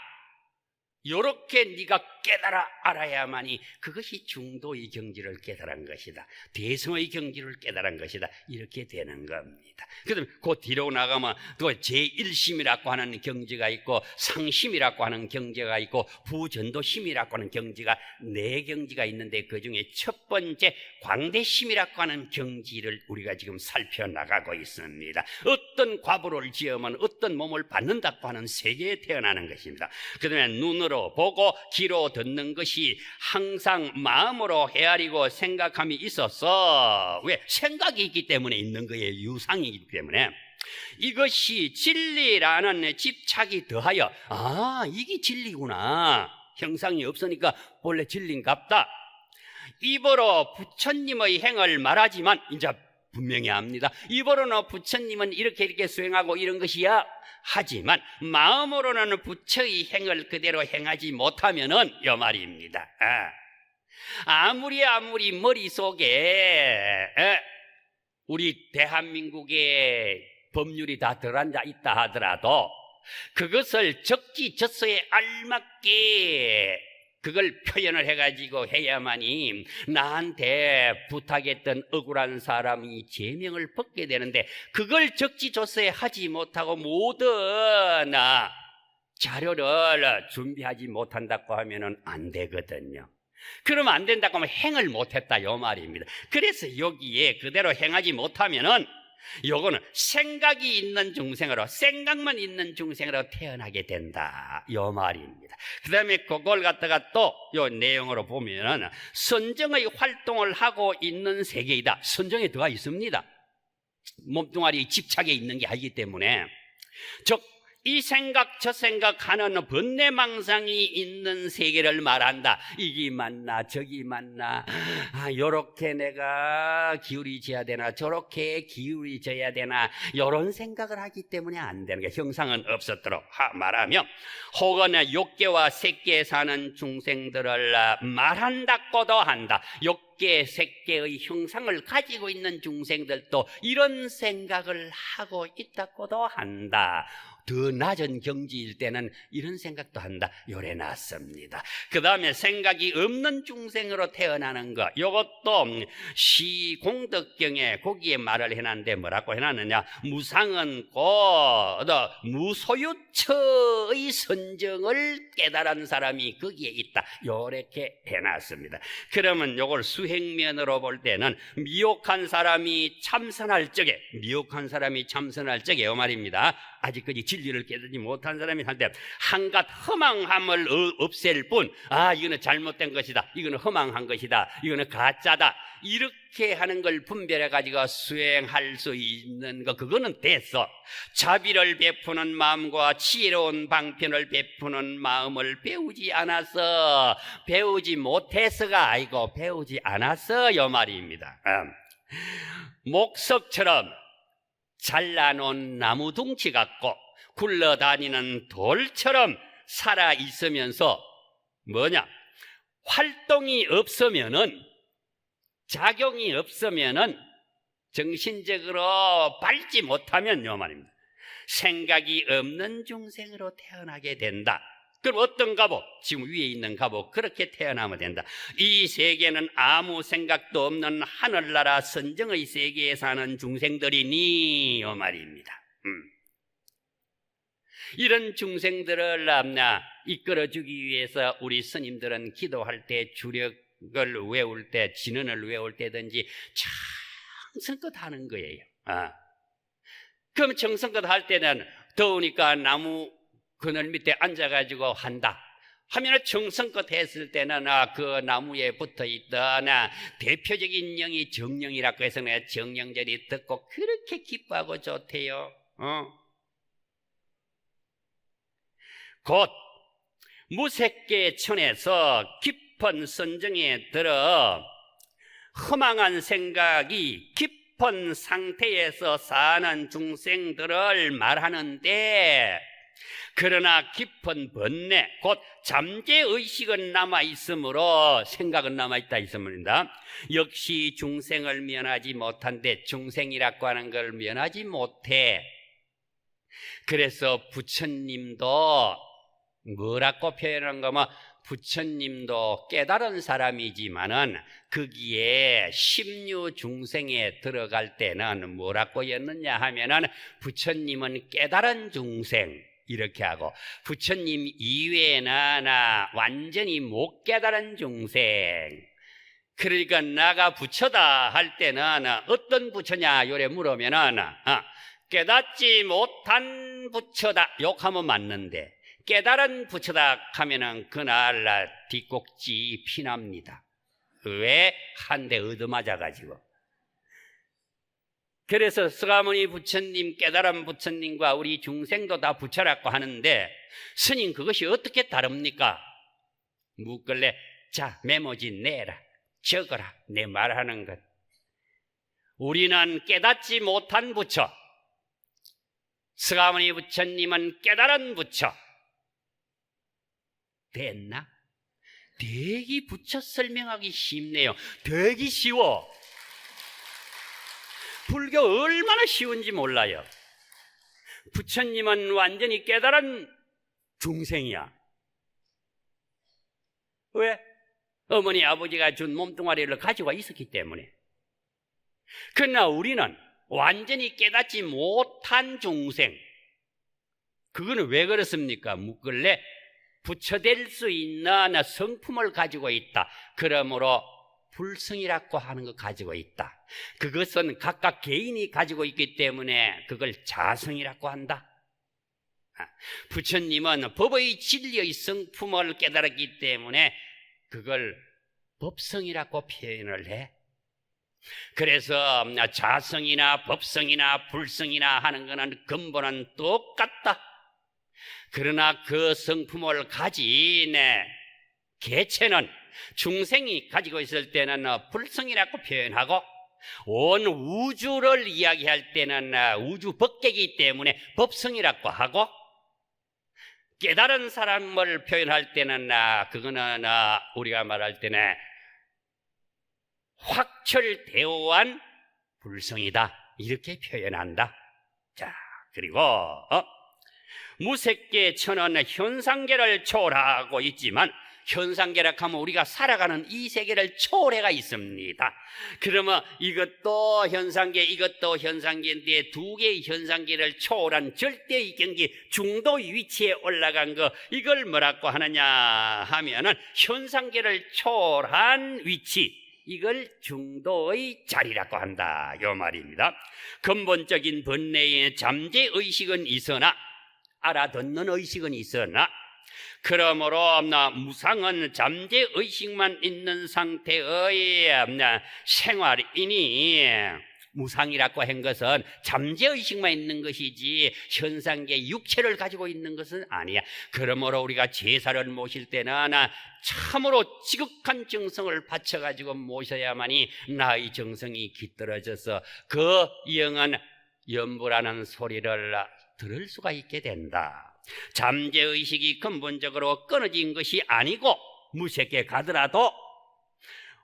요렇게 네가 깨달아 알아야만이 그것이 중도의 경지를 깨달은 것이다. 대성의 경지를 깨달은 것이다. 이렇게 되는 겁니다. 그다음에 그 뒤로 나가면 또 제1심이라고 하는 경지가 있고 상심이라고 하는 경지가 있고 부전도심이라고 하는 경지가 네 경지가 있는데 그중에 첫 번째 광대심이라고 하는 경지를 우리가 지금 살펴나가고 있습니다. 어떤 과보를 지으면 어떤 몸을 받는다고 하는 세계에 태어나는 것입니다. 그다음에 눈으로 보고 귀로 듣는 것이 항상 마음으로 헤아리고 생각함이 있어서 왜? 생각이 있기 때문에 있는 거예요. 유상이기 때문에. 이것이 진리라는 집착이 더하여 이게 진리구나. 형상이 없으니까 본래 진리인갑다. 입으로 부처님의 행을 말하지만 이제 분명히 합니다. 입으로는 부처님은 이렇게 수행하고 이런 것이야. 하지만 마음으로는 부처의 행을 그대로 행하지 못하면은 요 말입니다. 아무리 머릿속에 우리 대한민국의 법률이 다 들어앉아 있다 하더라도 그것을 적지적소에 알맞게 그걸 표현을 해가지고 해야만이 나한테 부탁했던 억울한 사람이 제명을 받게 되는데 그걸 적지조서에 하지 못하고 모든 자료를 준비하지 못한다고 하면 안 되거든요. 그러면 안 된다고 하면 행을 못했다 요 말입니다. 그래서 여기에 그대로 행하지 못하면은 요거는 생각이 있는 중생으로 생각만 있는 중생으로 태어나게 된다 요 말입니다. 그 다음에 그걸 갖다가 또 요 내용으로 보면은 선정의 활동을 하고 있는 세계이다. 선정에 들어가 있습니다. 몸뚱아리 집착에 있는 게 아니기 때문에 즉 이 생각 저 생각하는 번뇌망상이 있는 세계를 말한다. 이게 맞나 저기 맞나 요렇게 내가 기울이져야 되나 저렇게 기울이져야 되나 요런 생각을 하기 때문에 안 되는 게 형상은 없었도록 말하며 혹은 욕계와 색계에 사는 중생들을 말한다고도 한다. 욕계 색계의 형상을 가지고 있는 중생들도 이런 생각을 하고 있다고도 한다. 더 낮은 경지일 때는 이런 생각도 한다. 요래 놨습니다. 그 다음에 생각이 없는 중생으로 태어나는 것, 요것도 시공덕경에 거기에 말을 해놨는데 뭐라고 해놨느냐, 무상은 곧 무소유처의 선정을 깨달은 사람이 거기에 있다. 요렇게 해놨습니다. 그러면 요걸 수행면으로 볼 때는 미혹한 사람이 참선할 적에, 미혹한 사람이 참선할 적에 요 말입니다. 아직까지 진리를 깨닫지 못한 사람이 할 때 한갓 허망함을 없앨 뿐, 이거는 잘못된 것이다, 이거는 허망한 것이다, 이거는 가짜다, 이렇게 하는 걸 분별해 가지고 수행할 수 있는 거, 그거는 됐어. 자비를 베푸는 마음과 지혜로운 방편을 베푸는 마음을 배우지 않아서, 배우지 못해서가 아니고 배우지 않았어, 요 말입니다. 목석처럼 잘라놓은 나무 둥치 같고 굴러다니는 돌처럼 살아 있으면서 뭐냐, 활동이 없으면은, 작용이 없으면은, 정신적으로 밟지 못하면 요 말입니다. 생각이 없는 중생으로 태어나게 된다. 그럼 어떤 갑옷? 지금 위에 있는 갑옷, 그렇게 태어나면 된다. 이 세계는 아무 생각도 없는 하늘나라 선정의 세계에 사는 중생들이니 요 말입니다. 이런 중생들을 이끌어주기 위해서 우리 스님들은 기도할 때, 주력을 외울 때, 진언을 외울 때든지 정성껏 하는 거예요. 그럼 정성껏 할 때는 더우니까 나무 그늘 밑에 앉아가지고 한다 하면 정성껏 했을 때는 그 나무에 붙어있던 대표적인 영이 정령이라고 해서 내가 정령절이 듣고 그렇게 기뻐하고 좋대요. 곧 무색계천에서 깊은 선정에 들어 허망한 생각이 깊은 상태에서 사는 중생들을 말하는데, 그러나 깊은 번뇌, 곧 잠재의식은 남아있으므로, 생각은 남아있다 있습니다. 역시 중생을 면하지 못한데, 중생이라고 하는 걸 면하지 못해. 그래서 부처님도 뭐라고 표현한 거면, 부처님도 깨달은 사람이지만은 거기에 십류 중생에 들어갈 때는 뭐라고 였느냐 하면은, 부처님은 깨달은 중생 이렇게 하고, 부처님 이외에는 완전히 못 깨달은 중생. 그러니까 나가 부처다 할 때는 어떤 부처냐 요래 물으면은 깨닫지 못한 부처다 욕하면 맞는데, 깨달은 부처다 하면은 그날 뒷꼭지 피납니다. 왜? 한 대 얻어맞아가지고. 그래서 스가모니 부처님, 깨달은 부처님과 우리 중생도 다 부처라고 하는데, 스님 그것이 어떻게 다릅니까? 묻길래, 자 메모지 내라, 적어라, 내 말하는 것. 우리는 깨닫지 못한 부처, 스가모니 부처님은 깨달은 부처. 됐나? 되게 부처 설명하기 쉽네요. 되게 쉬워. 불교 얼마나 쉬운지 몰라요. 부처님은 완전히 깨달은 중생이야. 왜? 어머니 아버지가 준 몸뚱아리를 가지고 있었기 때문에. 그러나 우리는 완전히 깨닫지 못한 중생. 그거는 왜 그렇습니까? 묻길래 부처 될 수 있는 성품을 가지고 있다. 그러므로 불성이라고 하는 것 가지고 있다. 그것은 각각 개인이 가지고 있기 때문에 그걸 자성이라고 한다. 부처님은 법의 진리의 성품을 깨달았기 때문에 그걸 법성이라고 표현을 해. 그래서 자성이나 법성이나 불성이나 하는 것은 근본은 똑같다. 그러나 그 성품을 가진 개체는 중생이 가지고 있을 때는 불성이라고 표현하고, 온 우주를 이야기할 때는 우주 법계이기 때문에 법성이라고 하고, 깨달은 사람을 표현할 때는 그거는 우리가 말할 때는 확철대오한 불성이다, 이렇게 표현한다. 자, 그리고 무색계 천은 현상계를 초월하고 있지만 현상계라 하면 우리가 살아가는 이 세계를 초월해가 있습니다. 그러면 이것도 현상계, 이것도 현상계인데 두 개의 현상계를 초월한 절대의 경지 중도 위치에 올라간 거, 이걸 뭐라고 하느냐 하면은 현상계를 초월한 위치, 이걸 중도의 자리라고 한다, 요 말입니다. 근본적인 번뇌의 잠재의식은 있으나, 알아듣는 의식은 있으나, 그러므로 무상은 잠재의식만 있는 상태의 생활이니, 무상이라고 한 것은 잠재의식만 있는 것이지 현상계 육체를 가지고 있는 것은 아니야. 그러므로 우리가 제사를 모실 때는 참으로 지극한 정성을 바쳐가지고 모셔야만이 나의 정성이 깃들어져서 그 영은 염불하는 소리를 들을 수가 있게 된다. 잠재의식이 근본적으로 끊어진 것이 아니고 무색에 가더라도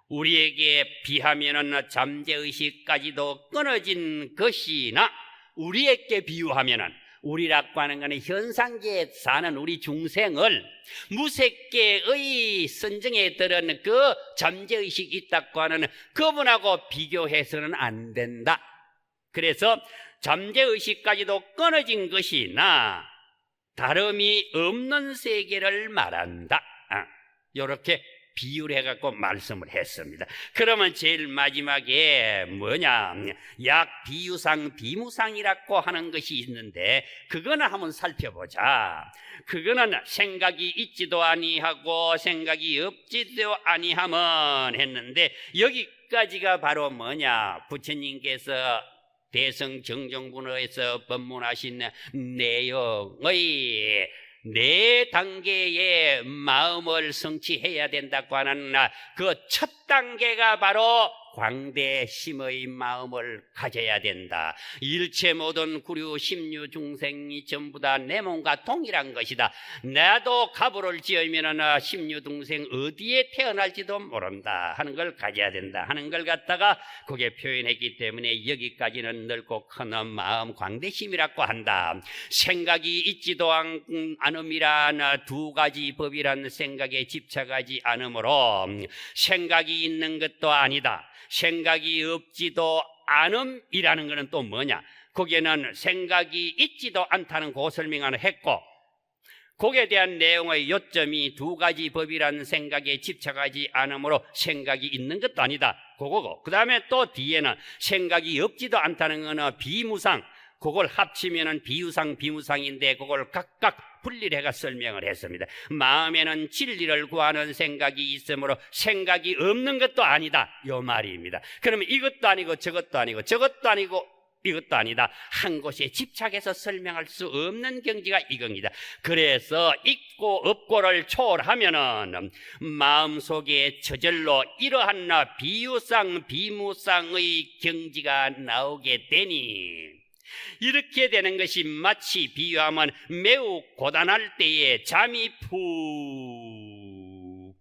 우리에게 비하면은 잠재의식까지도 끊어진 것이나, 우리에게 비유하면은, 우리라고 하는 것은 현상계에 사는 우리 중생을 무색계의 선정에 들은 그 잠재의식이 있다고 하는 그분하고 비교해서는 안 된다. 그래서 잠재의식까지도 끊어진 것이나 다름이 없는 세계를 말한다. 이렇게 비유를 해갖고 말씀을 했습니다. 그러면 제일 마지막에 뭐냐, 약 비유상 비무상이라고 하는 것이 있는데, 그거는 한번 살펴보자. 그거는 생각이 있지도 아니하고 생각이 없지도 아니하면 했는데, 여기까지가 바로 뭐냐, 부처님께서 대성정정분어에서 법문하신 내용의 네 단계의 마음을 성취해야 된다고 하는 그 첫 단계가 바로 광대심의 마음을 가져야 된다. 일체 모든 구류 심류 중생이 전부 다 내 몸과 동일한 것이다. 나도 가부를 지으면 심류 중생 어디에 태어날지도 모른다 하는 걸 가져야 된다 하는 걸 갖다가 그게 표현했기 때문에 여기까지는 넓고 큰 마음 광대심이라고 한다. 생각이 있지도 않음이란 두 가지 법이란 생각에 집착하지 않으므로 생각이 있는 것도 아니다. 생각이 없지도 않음이라는 것은 또 뭐냐, 거기에는 생각이 있지도 않다는 그 설명을 했고, 거기에 대한 내용의 요점이 두 가지 법이라는 생각에 집착하지 않으므로 생각이 있는 것도 아니다, 그거고, 그 다음에 또 뒤에는 생각이 없지도 않다는 것은 비무상, 그걸 합치면은 비유상 비무상인데 그걸 각각 분리를 해가 설명을 했습니다. 마음에는 진리를 구하는 생각이 있으므로 생각이 없는 것도 아니다, 요 말입니다. 그러면 이것도 아니고 저것도 아니고 저것도 아니고 이것도 아니다, 한 곳에 집착해서 설명할 수 없는 경지가 이겁니다. 그래서 있고 없고를 초월하면은 마음속에 저절로 이러한 비유상 비무상의 경지가 나오게 되니, 이렇게 되는 것이 마치 비유하면 매우 고단할 때에 잠이 푹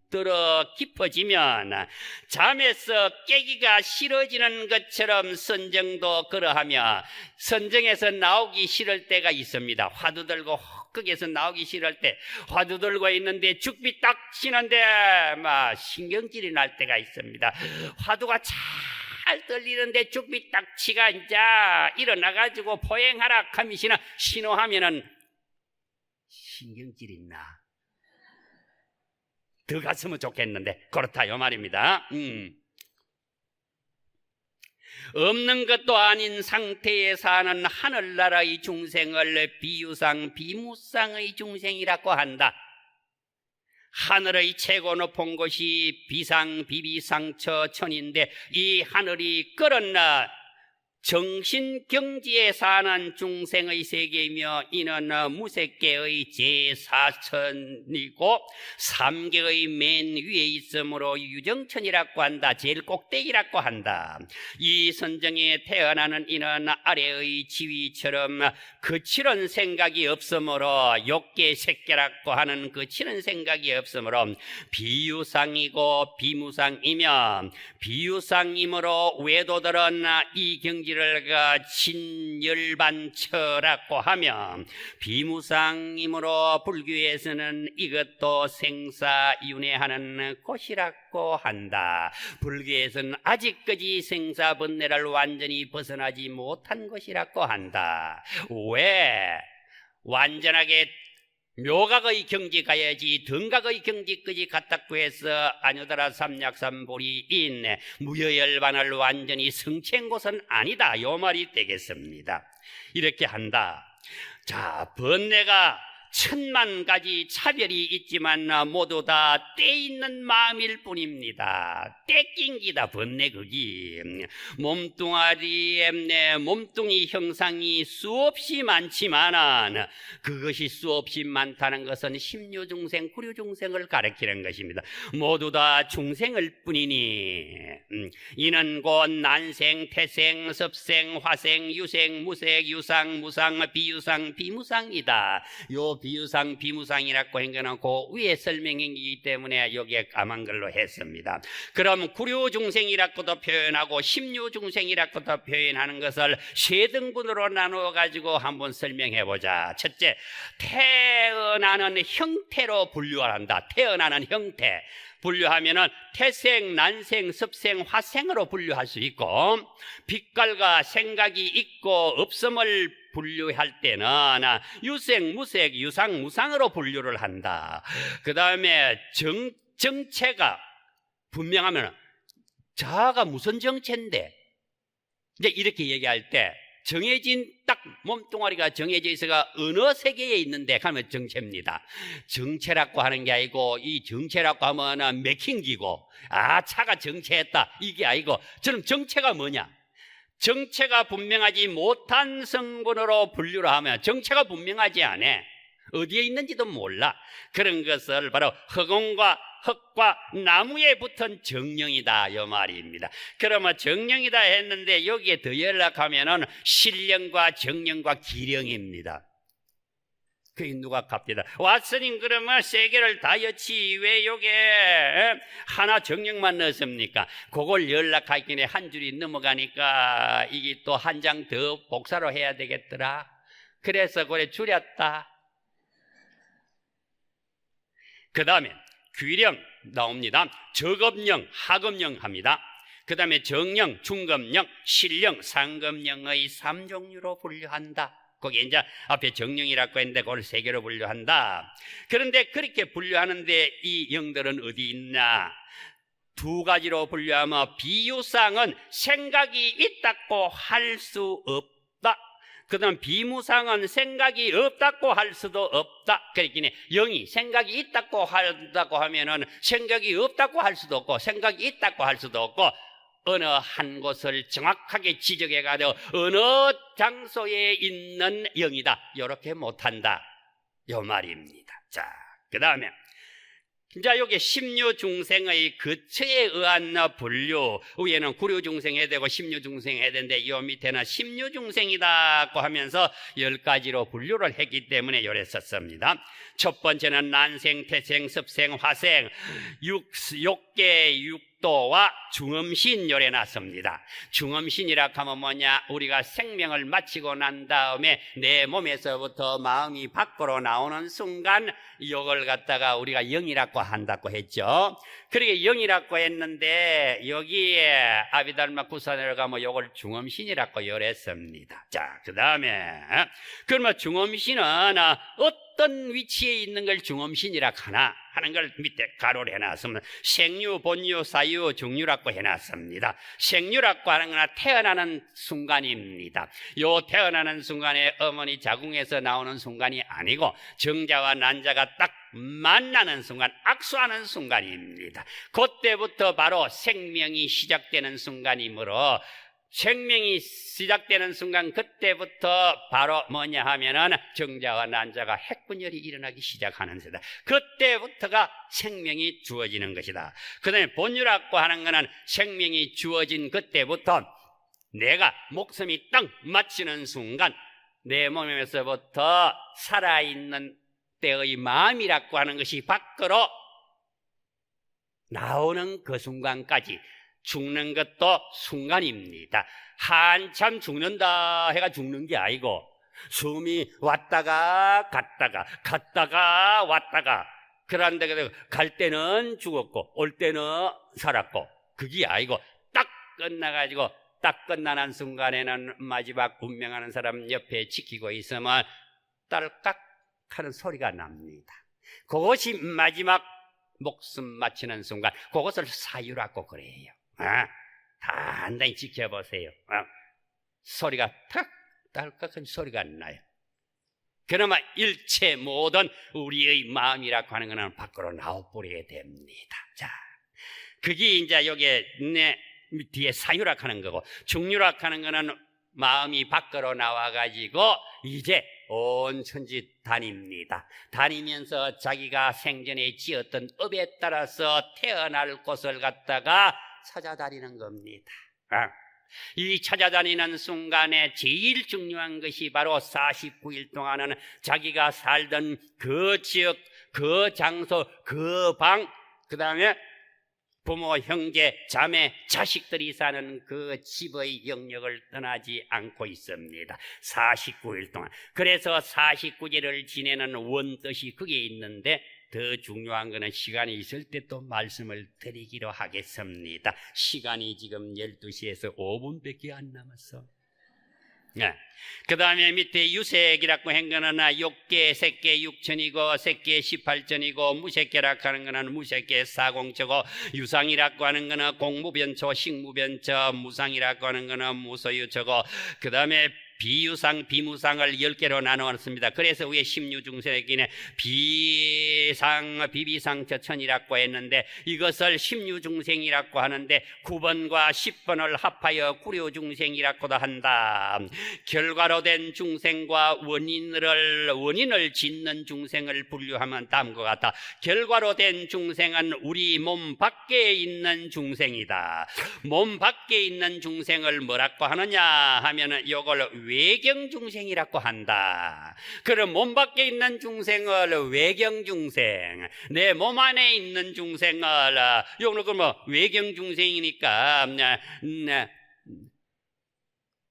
들어 깊어지면 잠에서 깨기가 싫어지는 것처럼 선정도 그러하며 선정에서 나오기 싫을 때가 있습니다. 화두 들고 헛극에서 나오기 싫을 때, 화두 들고 있는데 죽비 딱 치는데 막 신경질이 날 때가 있습니다. 화두가 잘 떨리는데 죽비 딱치가 이제 일어나가지고 포행하라 하미시나 신호하면은 신경질이 나. 더 갔으면 좋겠는데 그렇다, 요 말입니다. 없는 것도 아닌 상태에 사는 하늘나라의 중생을 비유상 비무상의 중생이라고 한다. 하늘의 최고 높은 곳이 비상 비비상처 천인데, 이 하늘이 끌었나 정신경지에 사는 중생의 세계이며, 이는 무색계의 제4천이고 3계의 맨 위에 있으므로 유정천이라고 한다. 제일 꼭대기라고 한다. 이 선정에 태어나는 이는 아래의 지위처럼 거칠은 생각이 없으므로, 욕계 색계라고 하는 거칠은 생각이 없으므로 비유상이고 비무상이며, 비유상이므로 외도들은 이 경지 경지를 진열반처라고 하며 비무상이므로 불교에서는 이것도 생사윤회하는 곳이라고 한다. 불교에서는 아직까지 생사번뇌를 완전히 벗어나지 못한 것이라고 한다. 왜? 완전하게 묘각의 경지 가야지 등각의 경지까지 갔다고 해서 아니더라 삼약삼보리 있네 무여열반을 완전히 성취한 곳은 아니다, 요 말이 되겠습니다. 이렇게 한다. 자, 번뇌가 1000만 가지 차별이 있지만 모두 다 때 있는 마음일 뿐입니다. 때낀기다 번뇌극이. 몸뚱아리에 몸뚱이 형상이 수없이 많지만 그것이 수없이 많다는 것은 심류중생, 구류중생을 가리키는 것입니다. 모두 다 중생일 뿐이니 이는 곧 난생, 태생, 습생, 화생, 유생, 무색, 유상, 무상, 비유상, 비무상이다. 요 비유상, 비무상이라고 한 거는 그 위에 설명이기 때문에 여기에 까만 걸로 했습니다. 그럼 구류중생이라고도 표현하고 심류중생이라고도 표현하는 것을 세 등분으로 나누어 가지고 한번 설명해 보자. 첫째, 태어나는 형태로 분류한다. 태어나는 형태. 분류하면은 태생, 난생, 습생, 화생으로 분류할 수 있고, 빛깔과 생각이 있고 없음을 분류할 때는 유생, 무색, 유상, 무상으로 분류를 한다. 그 다음에 정체가 분명하면 자아가 무슨 정체인데, 이제 이렇게 얘기할 때 정해진 딱 몸뚱아리가 정해져 있어가 어느 세계에 있는데 하면 정체입니다. 정체라고 하는 게 아니고, 이 정체라고 하면 맥힌기고, 차가 정체했다 이게 아니고, 저는 정체가 뭐냐? 정체가 분명하지 못한 성분으로 분류를 하면 정체가 분명하지 않아. 어디에 있는지도 몰라. 그런 것을 바로 흙과 나무에 붙은 정령이다 이 말입니다. 그러면 정령이다 했는데 여기에 더 연락하면은 신령과 정령과 기령입니다. 그게 누가 갑디다. 왓슨님 그러면 세 개를 다 여치 왜 요게 하나 정령만 넣었습니까? 그걸 연락하기에 한 줄이 넘어가니까 이게 또 한 장 더 복사로 해야 되겠더라. 그래서 그래 줄였다. 그 다음에 귀령 나옵니다. 저급령, 하급령 합니다. 그 다음에 정령, 중급령, 신령, 상급령의 3종류로 분류한다. 거기 이제 앞에 정령이라고 했는데 그걸 세 개로 분류한다. 그런데 그렇게 분류하는데 이 영들은 어디 있나? 두 가지로 분류하면 비유상은 생각이 있다고 할 수 없다. 그 다음 비무상은 생각이 없다고 할 수도 없다. 그러니까 영이 생각이 있다고 하면은 생각이 없다고 할 수도 없고 생각이 있다고 할 수도 없고 어느 한 곳을 정확하게 지적해가지고 어느 장소에 있는 영이다 이렇게 못한다 요 말입니다. 자, 그 다음에 자, 여기 심류중생의 거처에 의한 분류, 위에는 구류중생 해야 되고 심류중생 해야 되는데 이 밑에는 심류중생이다고 하면서 10가지로 분류를 했기 때문에 요래 썼습니다. 첫 번째는 난생, 태생, 습생, 화생, 육계, 육도와 중음신 요래 놨습니다. 중음신이라 하면 뭐냐? 우리가 생명을 마치고 난 다음에 내 몸에서부터 마음이 밖으로 나오는 순간 이걸 갖다가 우리가 영이라고 한다고 했죠. 그러게 영이라고 했는데 여기에 아비달마 구산을 가면 이걸 중음신이라고 열했습니다. 자, 그 다음에 그러면 중음신은 어떤 위치에 있는 걸 중음신이라 하는 걸 밑에 가로를 해놨습니다. 생류, 본류, 사유, 중류라고 해놨습니다. 생류라고 하는 건 태어나는 순간입니다. 요 태어나는 순간에 어머니 자궁에서 나오는 순간이 아니고 정자와 난자가 딱 만나는 순간, 악수하는 순간입니다. 그때부터 바로 생명이 시작되는 순간이므로 생명이 시작되는 순간 그때부터 바로 뭐냐 하면은 정자와 난자가 핵분열이 일어나기 시작하는 세다. 그때부터가 생명이 주어지는 것이다. 그 다음에 본유라고 하는 것은 생명이 주어진 그때부터 내가 목숨이 딱 맞추는 순간 내 몸에서부터 살아있는 때의 마음이라고 하는 것이 밖으로 나오는 그 순간까지 죽는 것도 순간입니다. 한참 죽는다 해가 죽는 게 아니고 숨이 왔다가 갔다가 왔다가 그런데 갈 때는 죽었고 올 때는 살았고 그게 아니고 딱 끝나가지고 딱 끝나는 순간에는 마지막 운명하는 사람 옆에 지키고 있으면 딸깍 하는 소리가 납니다. 그것이 마지막 목숨 마치는 순간, 그것을 사유라고 그래요. 단단히 지켜보세요. 소리가 탁 딸깍한 소리가 나요. 그러면 일체 모든 우리의 마음이라고 하는 것은 밖으로 나와버리게 됩니다. 자, 그게 이제 여기에 뒤에 사유락 하는 거고, 중유락 하는 거는 마음이 밖으로 나와가지고 이제 온 천지 다닙니다. 다니면서 자기가 생전에 지었던 업에 따라서 태어날 곳을 갖다가 찾아다니는 겁니다. 이 찾아다니는 순간에 제일 중요한 것이 바로 49일 동안은 자기가 살던 그 지역, 그 장소, 그 방, 그 다음에 부모, 형제, 자매, 자식들이 사는 그 집의 영역을 떠나지 않고 있습니다. 49일 동안. 그래서 49일을 지내는 원뜻이 그게 있는데 더 중요한 것은 시간이 있을 때 또 말씀을 드리기로 하겠습니다. 시간이 지금 12시에서 5분밖에 안 남았어. 그 다음에 밑에 유색이라고 한 거는 욕계, 색계 6천이고 색계 18천이고 무색계라고 하는 거는 무색계 4공처고 유상이라고 하는 거는 공무변초, 식무변초, 무상이라고 하는 거는 무소유초고 그 다음에 비유상, 비무상을 10개로 나누었습니다. 그래서 위에 16중생이네 비상, 비비상, 저천이라고 했는데 이것을 16중생이라고 하는데 9번과 10번을 합하여 구려중생이라고도 한다. 결과로 된 중생과 원인을 짓는 중생을 분류하면 다음과 같다. 결과로 된 중생은 우리 몸 밖에 있는 중생이다. 몸 밖에 있는 중생을 뭐라고 하느냐 하면은 요걸 외경중생이라고 한다. 그럼 몸 밖에 있는 중생을 외경중생, 내 몸 안에 있는 중생을 요거는 그러면 외경중생이니까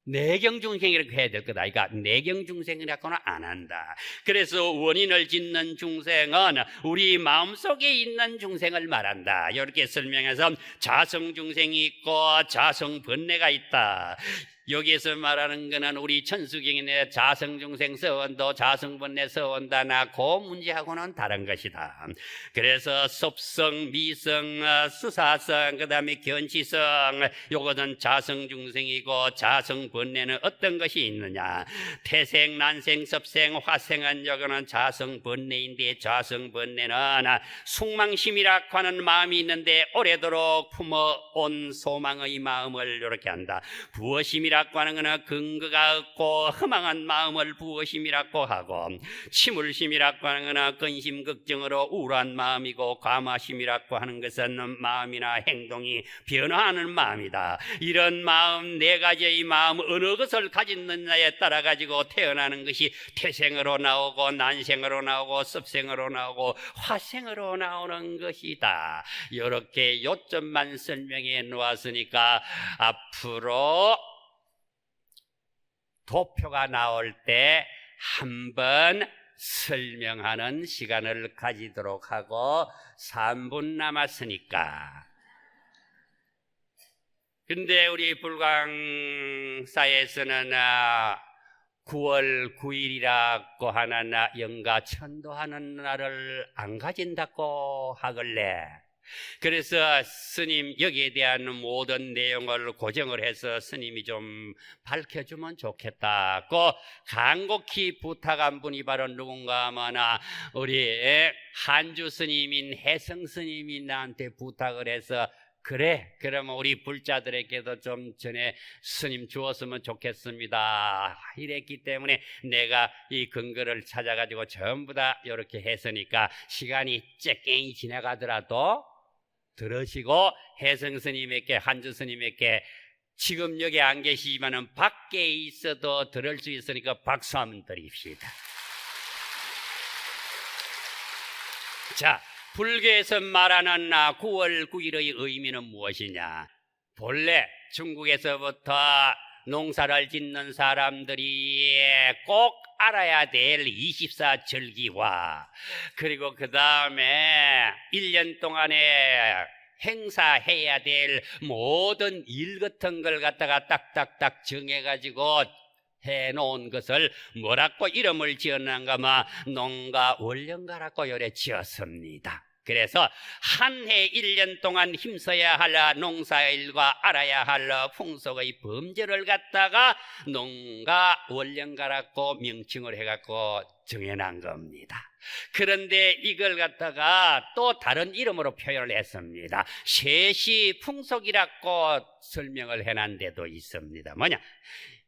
내경중생이라고 해야 될 거다. 그러니까 내경중생이라고는 안 한다. 그래서 원인을 짓는 중생은 우리 마음속에 있는 중생을 말한다. 이렇게 설명해서 자성중생이 있고 자성번뇌가 있다. 여기에서 말하는 거는 우리 천수경인의 자성중생 서원도 자성번뇌 서원다나 그 문제하고는 다른 것이다. 그래서 섭성, 미성, 수사성, 그 다음에 견치성, 요것은 자성중생이고 자성번뇌는 어떤 것이 있느냐. 태생, 난생, 섭생, 화생은 요거는 자성번뇌인데 자성번뇌는 숙망심이라고 하는 마음이 있는데 오래도록 품어온 소망의 마음을 이렇게 한다. 부어심이라 라고 하는 것은 근거가 없고 허망한 마음을 부어심이라고 하고 침울심이라고 하는 것은 근심 걱정으로 우울한 마음이고 과마심이라고 하는 것은 마음이나 행동이 변화하는 마음이다. 이런 마음 네 가지의 마음 어느 것을 가졌느냐에 따라 가지고 태어나는 것이 태생으로 나오고 난생으로 나오고 습생으로 나오고 화생으로 나오는 것이다. 이렇게 요점만 설명해 놓았으니까 앞으로 도표가 나올 때 한번 설명하는 시간을 가지도록 하고 3분 남았으니까. 근데 우리 불광사에서는 9월 9일이라고 하는 영가 천도하는 날을 안 가진다고 하길래 그래서 스님 여기에 대한 모든 내용을 고정을 해서 스님이 좀 밝혀주면 좋겠다고 간곡히 부탁한 분이 바로 누군가 하면 우리 한주 스님인 혜성 스님이 나한테 부탁을 해서 그래 그러면 우리 불자들에게도 좀 전에 스님 주었으면 좋겠습니다 이랬기 때문에 내가 이 근거를 찾아가지고 전부 다 이렇게 했으니까 시간이 쬐깽이 지나가더라도 들으시고 혜성 스님에게 한주 스님에게 지금 여기 안 계시지만은 밖에 있어도 들을 수 있으니까 박수 한번 드립시다. 자, 불교에서 말하는 9월 9일의 의미는 무엇이냐? 본래 중국에서부터 농사를 짓는 사람들이 꼭 알아야 될 24절기와 그리고 그 다음에 1년 동안에 행사해야 될 모든 일 같은 걸 갖다가 딱딱딱 정해가지고 해놓은 것을 뭐라고 이름을 지었는가마 농가월령가라고 요래 지었습니다. 그래서 한 해 1년 동안 힘써야 할 농사일과 알아야 할 풍속의 범죄를 갖다가 농가월령가라고 명칭을 해갖고 정해놓은 겁니다. 그런데 이걸 갖다가 또 다른 이름으로 표현을 했습니다. 세시 풍속이라고 설명을 해놓은 데도 있습니다. 뭐냐?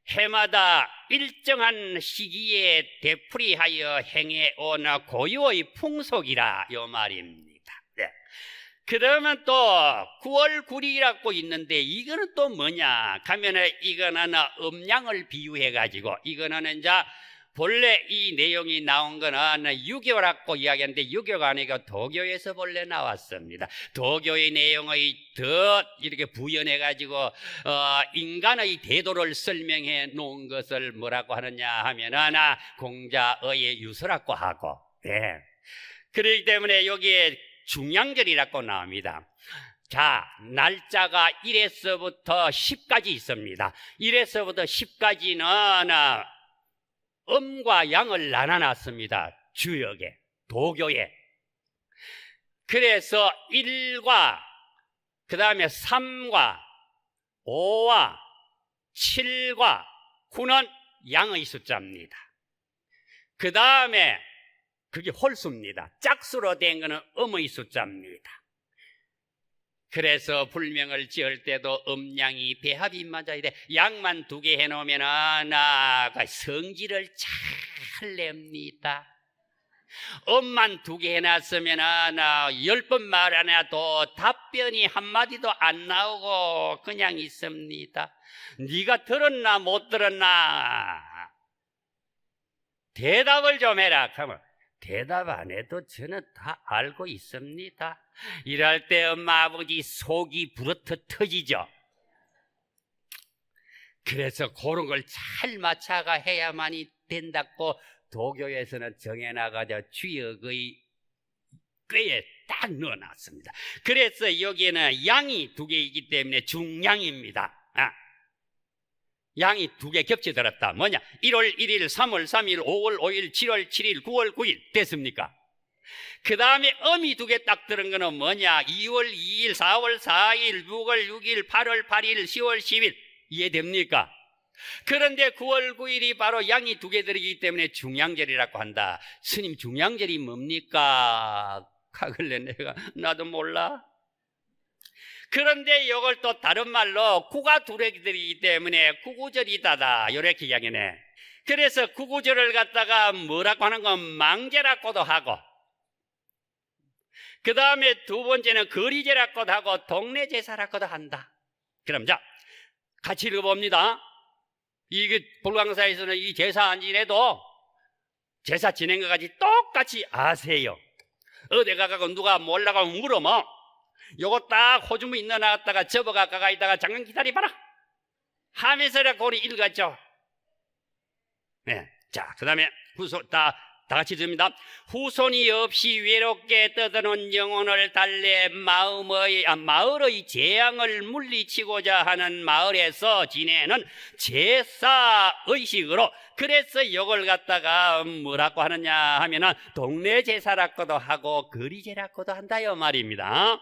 해마다 일정한 시기에 되풀이하여 행해온 고유의 풍속이라 요 말입니다. 네. 그러면 또 9월 9일이라고 있는데 이거는 또 뭐냐 하면은 이거는 음양을 비유해 가지고 이거는 이제 본래 이 내용이 나온 거는 유교라고 이야기하는데 유교가 아니고 도교에서 본래 나왔습니다. 도교의 내용의 더 이렇게 부연해 가지고 인간의 태도를 설명해 놓은 것을 뭐라고 하느냐 하면은 공자의 유서라고 하고, 네. 그렇기 때문에 여기에 중양절이라고 나옵니다. 자, 날짜가 1에서부터 10까지 있습니다. 1에서부터 10까지는 음과 양을 나눠놨습니다. 주역에, 도교에. 그래서 1과 그 다음에 3과 5와 7과 9는 양의 숫자입니다. 그 다음에 그게 홀수입니다. 짝수로 된 것은 음의 숫자입니다. 그래서 불명을 지을 때도 음양이 배합이 맞아야 돼. 양만 2개 해놓으면 성질을 잘 냅니다. 음만 2개 해놨으면 10번 말 안 해도 답변이 한마디도 안 나오고 그냥 있습니다. 네가 들었나 못 들었나 대답을 좀 해라 하면 대답 안 해도 저는 다 알고 있습니다. 이럴 때 엄마 아버지 속이 부러터 터지죠. 그래서 그런 걸 잘 맞춰가 해야만이 된다고 도교에서는 정해나가자 주역의 꾀에 딱 넣어놨습니다. 그래서 여기에는 양이 2개이기 때문에 중양입니다. 양이 2개 겹쳐 들었다. 뭐냐? 1월 1일, 3월 3일, 5월 5일, 7월 7일, 9월 9일 됐습니까? 그 다음에 음이 2개 딱 들은 거는 뭐냐? 2월 2일, 4월 4일, 6월 6일, 8월 8일, 10월 10일 이해됩니까? 그런데 9월 9일이 바로 양이 2개 들이기 때문에 중양절이라고 한다. 스님 중양절이 뭡니까? 하길래 내가 나도 몰라. 그런데 이걸 또 다른 말로 구가 2개 들이기 때문에 구구절이다다 이렇게 이야기네. 그래서 구구절을 갖다가 뭐라고 하는 건 망제라고도 하고 그 다음에 2번째는 거리제라고도 하고 동네제사라고도 한다. 그럼 자 같이 읽어봅니다. 이게 불광사에서는 이 제사 안 지내도 제사 지낸 것까지 똑같이 아세요. 어디 가고 누가 몰라고 물으면 요거 딱 호주무 있나 나갔다가 접어가 가까이다가 잠깐 기다려봐라 하면서 고리 읽었죠. 네. 자, 그 다음에 후손 다 같이 듭니다. 후손이 없이 외롭게 떠드는 영혼을 달래 마을의 재앙을 물리치고자 하는 마을에서 지내는 제사의식으로 그래서 이걸 갖다가 뭐라고 하느냐 하면은 동네 제사라고도 하고 거리제라고도 한다요 말입니다.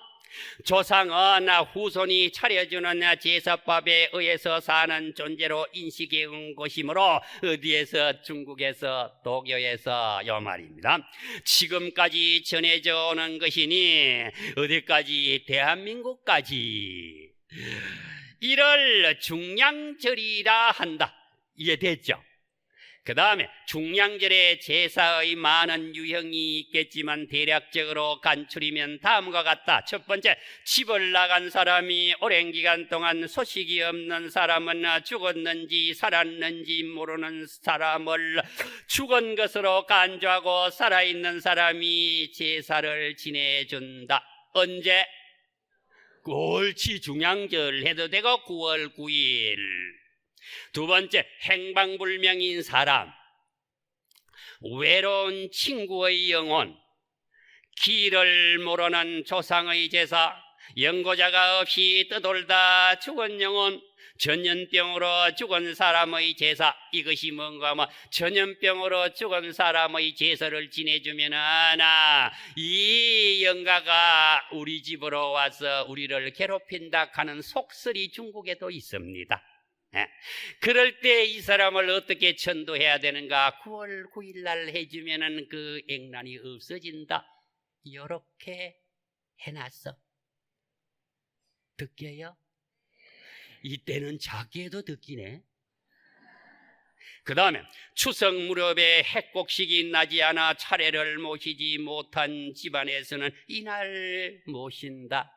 조상은 후손이 차려주는 제사법에 의해서 사는 존재로 인식해 온 것이므로 어디에서 중국에서 도교에서 요 말입니다. 지금까지 전해져 오는 것이니 어디까지 대한민국까지 이를 중양절이라 한다. 이해됐죠? 그 다음에 중양절에 제사의 많은 유형이 있겠지만 대략적으로 간추리면 다음과 같다. 첫 번째, 집을 나간 사람이 오랜 기간 동안 소식이 없는 사람은 죽었는지 살았는지 모르는 사람을 죽은 것으로 간주하고 살아있는 사람이 제사를 지내준다. 언제? 꼴치 중양절 해도 되고 9월 9일. 두 번째, 행방불명인 사람, 외로운 친구의 영혼, 길을 모르는 조상의 제사, 연고자가 없이 떠돌다 죽은 영혼, 전염병으로 죽은 사람의 제사. 이것이 뭔가 하면 전염병으로 죽은 사람의 제사를 지내주면 이 영가가 우리 집으로 와서 우리를 괴롭힌다 하는 속설이 중국에도 있습니다. 그럴 때 이 사람을 어떻게 천도해야 되는가? 9월 9일 날 해주면 그 액난이 없어진다. 이렇게 해놨어. 듣게요? 이때는 작게도 듣기네. 그 다음에 추석 무렵에 핵곡식이 나지 않아 차례를 모시지 못한 집안에서는 이날 모신다.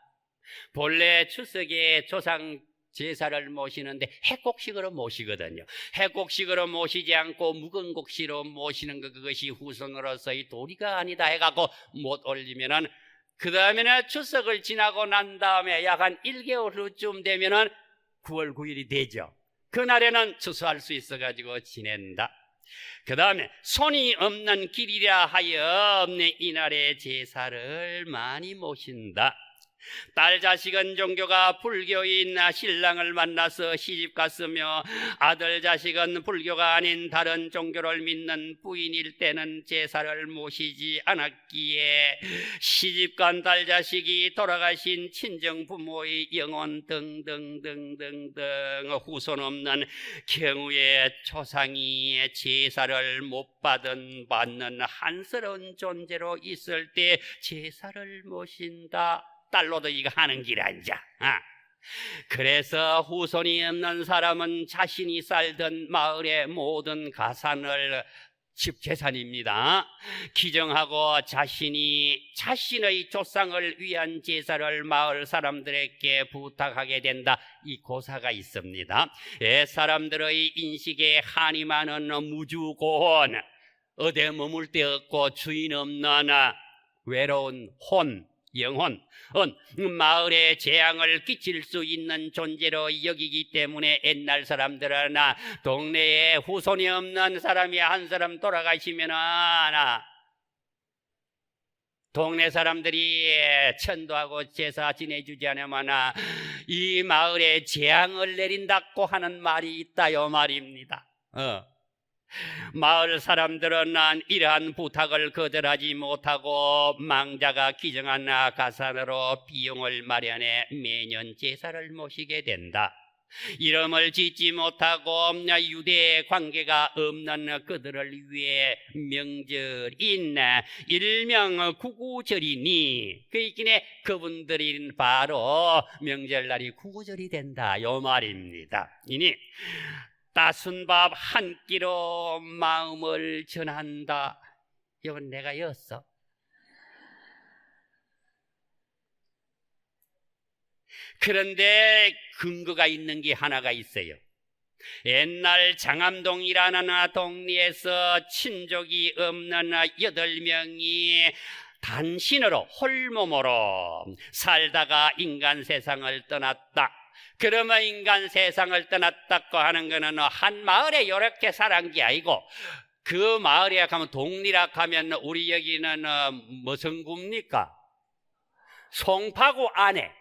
본래 추석에 조상 제사를 모시는데 핵곡식으로 모시거든요. 핵곡식으로 모시지 않고 묵은 곡식으로 모시는 그것이 후손으로서의 도리가 아니다 해갖고 못 올리면은, 그 다음에는 추석을 지나고 난 다음에 약 한 1개월 후쯤 되면은 9월 9일이 되죠. 그날에는 추수할 수 있어가지고 지낸다. 그 다음에 손이 없는 길이라 하여 이날에 제사를 많이 모신다. 딸 자식은 종교가 불교인 신랑을 만나서 시집 갔으며, 아들 자식은 불교가 아닌 다른 종교를 믿는 부인일 때는 제사를 모시지 않았기에 시집간 딸 자식이 돌아가신 친정 부모의 영혼 등등등등등 후손 없는 경우에 조상이 제사를 못 받는 한스러운 존재로 있을 때 제사를 모신다. 딸로도 이거 하는 길 앉아. 그래서 후손이 없는 사람은 자신이 살던 마을의 모든 가산을 집재산입니다. 기정하고 자신의 조상을 위한 제사를 마을 사람들에게 부탁하게 된다. 이 고사가 있습니다. 사람들의 인식에 한이 많은 무주고혼, 어디에 머물 데 없고 주인 없는 외로운 영혼, 마을에 재앙을 끼칠 수 있는 존재로 여기기 때문에 옛날 사람들은 동네에 후손이 없는 사람이 한 사람 돌아가시면 동네 사람들이 천도하고 제사 지내주지 않으면 이 마을에 재앙을 내린다고 하는 말이 있다요 말입니다. 마을 사람들은 이러한 부탁을 거절하지 못하고 망자가 기정한 가산으로 비용을 마련해 매년 제사를 모시게 된다. 이름을 짓지 못하고 유대 관계가 없는 그들을 위해 명절인 일명 구구절이니, 그 있기에 그분들이 바로 명절날이 구구절이 된다 요 말입니다. 이니 따순 밥 한 끼로 마음을 전한다. 이건 내가 였어. 그런데 근거가 있는 게 하나가 있어요. 옛날 장암동이라는 동네에서 친족이 없는 8명이 단신으로 홀몸으로 살다가 인간 세상을 떠났다. 그러면 인간 세상을 떠났다고 하는 거는 한 마을에 이렇게 살은 게 아니고, 그 마을에 가면 동리라 하면 우리 여기는 무슨 구입니까? 송파구 안에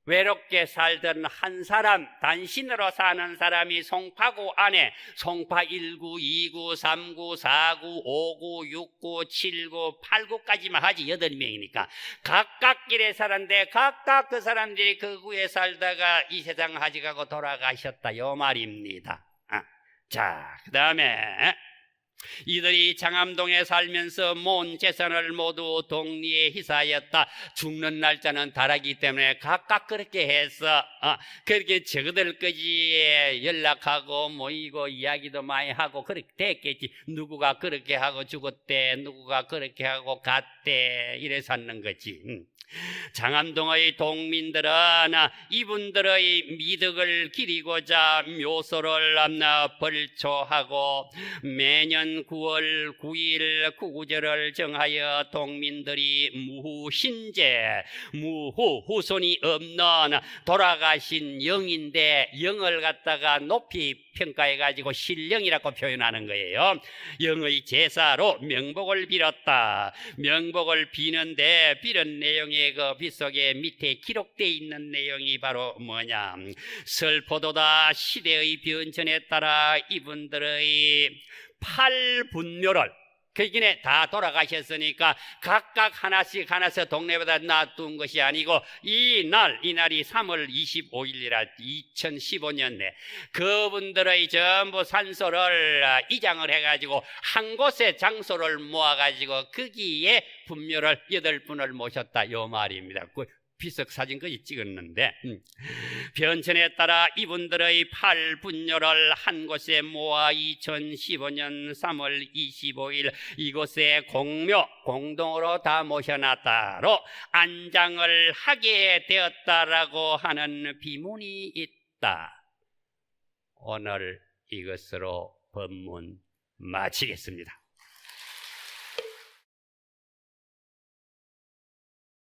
외롭게 살던 한 사람, 단신으로 사는 사람이 송파구 안에 송파 1구, 2구, 3구, 4구, 5구, 6구, 7구, 8구까지만 하지 8명이니까 각각 길에 사는데 각각 그 사람들이 그 구에 살다가 이 세상 하직하고 돌아가셨다 요 말입니다. 자, 그 다음에 이들이 장암동에 살면서 모은 재산을 모두 동리에 희사하였다. 죽는 날짜는 다르기 때문에 각각 그렇게 해서 그렇게 저들까지 연락하고 모이고 이야기도 많이 하고 그렇게 됐겠지. 누구가 그렇게 하고 죽었대, 누구가 그렇게 하고 갔대, 이래 샀는 거지. 장암동의 동민들은 이분들의 미덕을 기리고자 묘소를 벌초하고 매년 9월 9일 구구절을 정하여 동민들이 무후신제, 무후 후손이 없는 돌아가신 영인데 영을 갖다가 높이 평가해가지고 신령이라고 표현하는 거예요. 영의 제사로 명복을 빌었다. 명복을 비는데 빌은 내용의 그 빗속에 밑에 기록되어 있는 내용이 바로 뭐냐, 설포도다 시대의 변천에 따라 이분들의 팔분묘를 그기네 다 돌아가셨으니까 각각 하나씩 동네마다 놔둔 것이 아니고 이날이 3월 25일이라 2015년에 그분들의 전부 산소를 이장을 해가지고 한 곳에 장소를 모아가지고 거기에 분묘를 8분을 모셨다 요 말입니다. 비석 사진까지 찍었는데 변천에 따라 이분들의 팔분묘를 한 곳에 모아 2015년 3월 25일 이곳에 공동으로 다 모셔놨다로 안장을 하게 되었다라고 하는 비문이 있다. 오늘 이것으로 법문 마치겠습니다.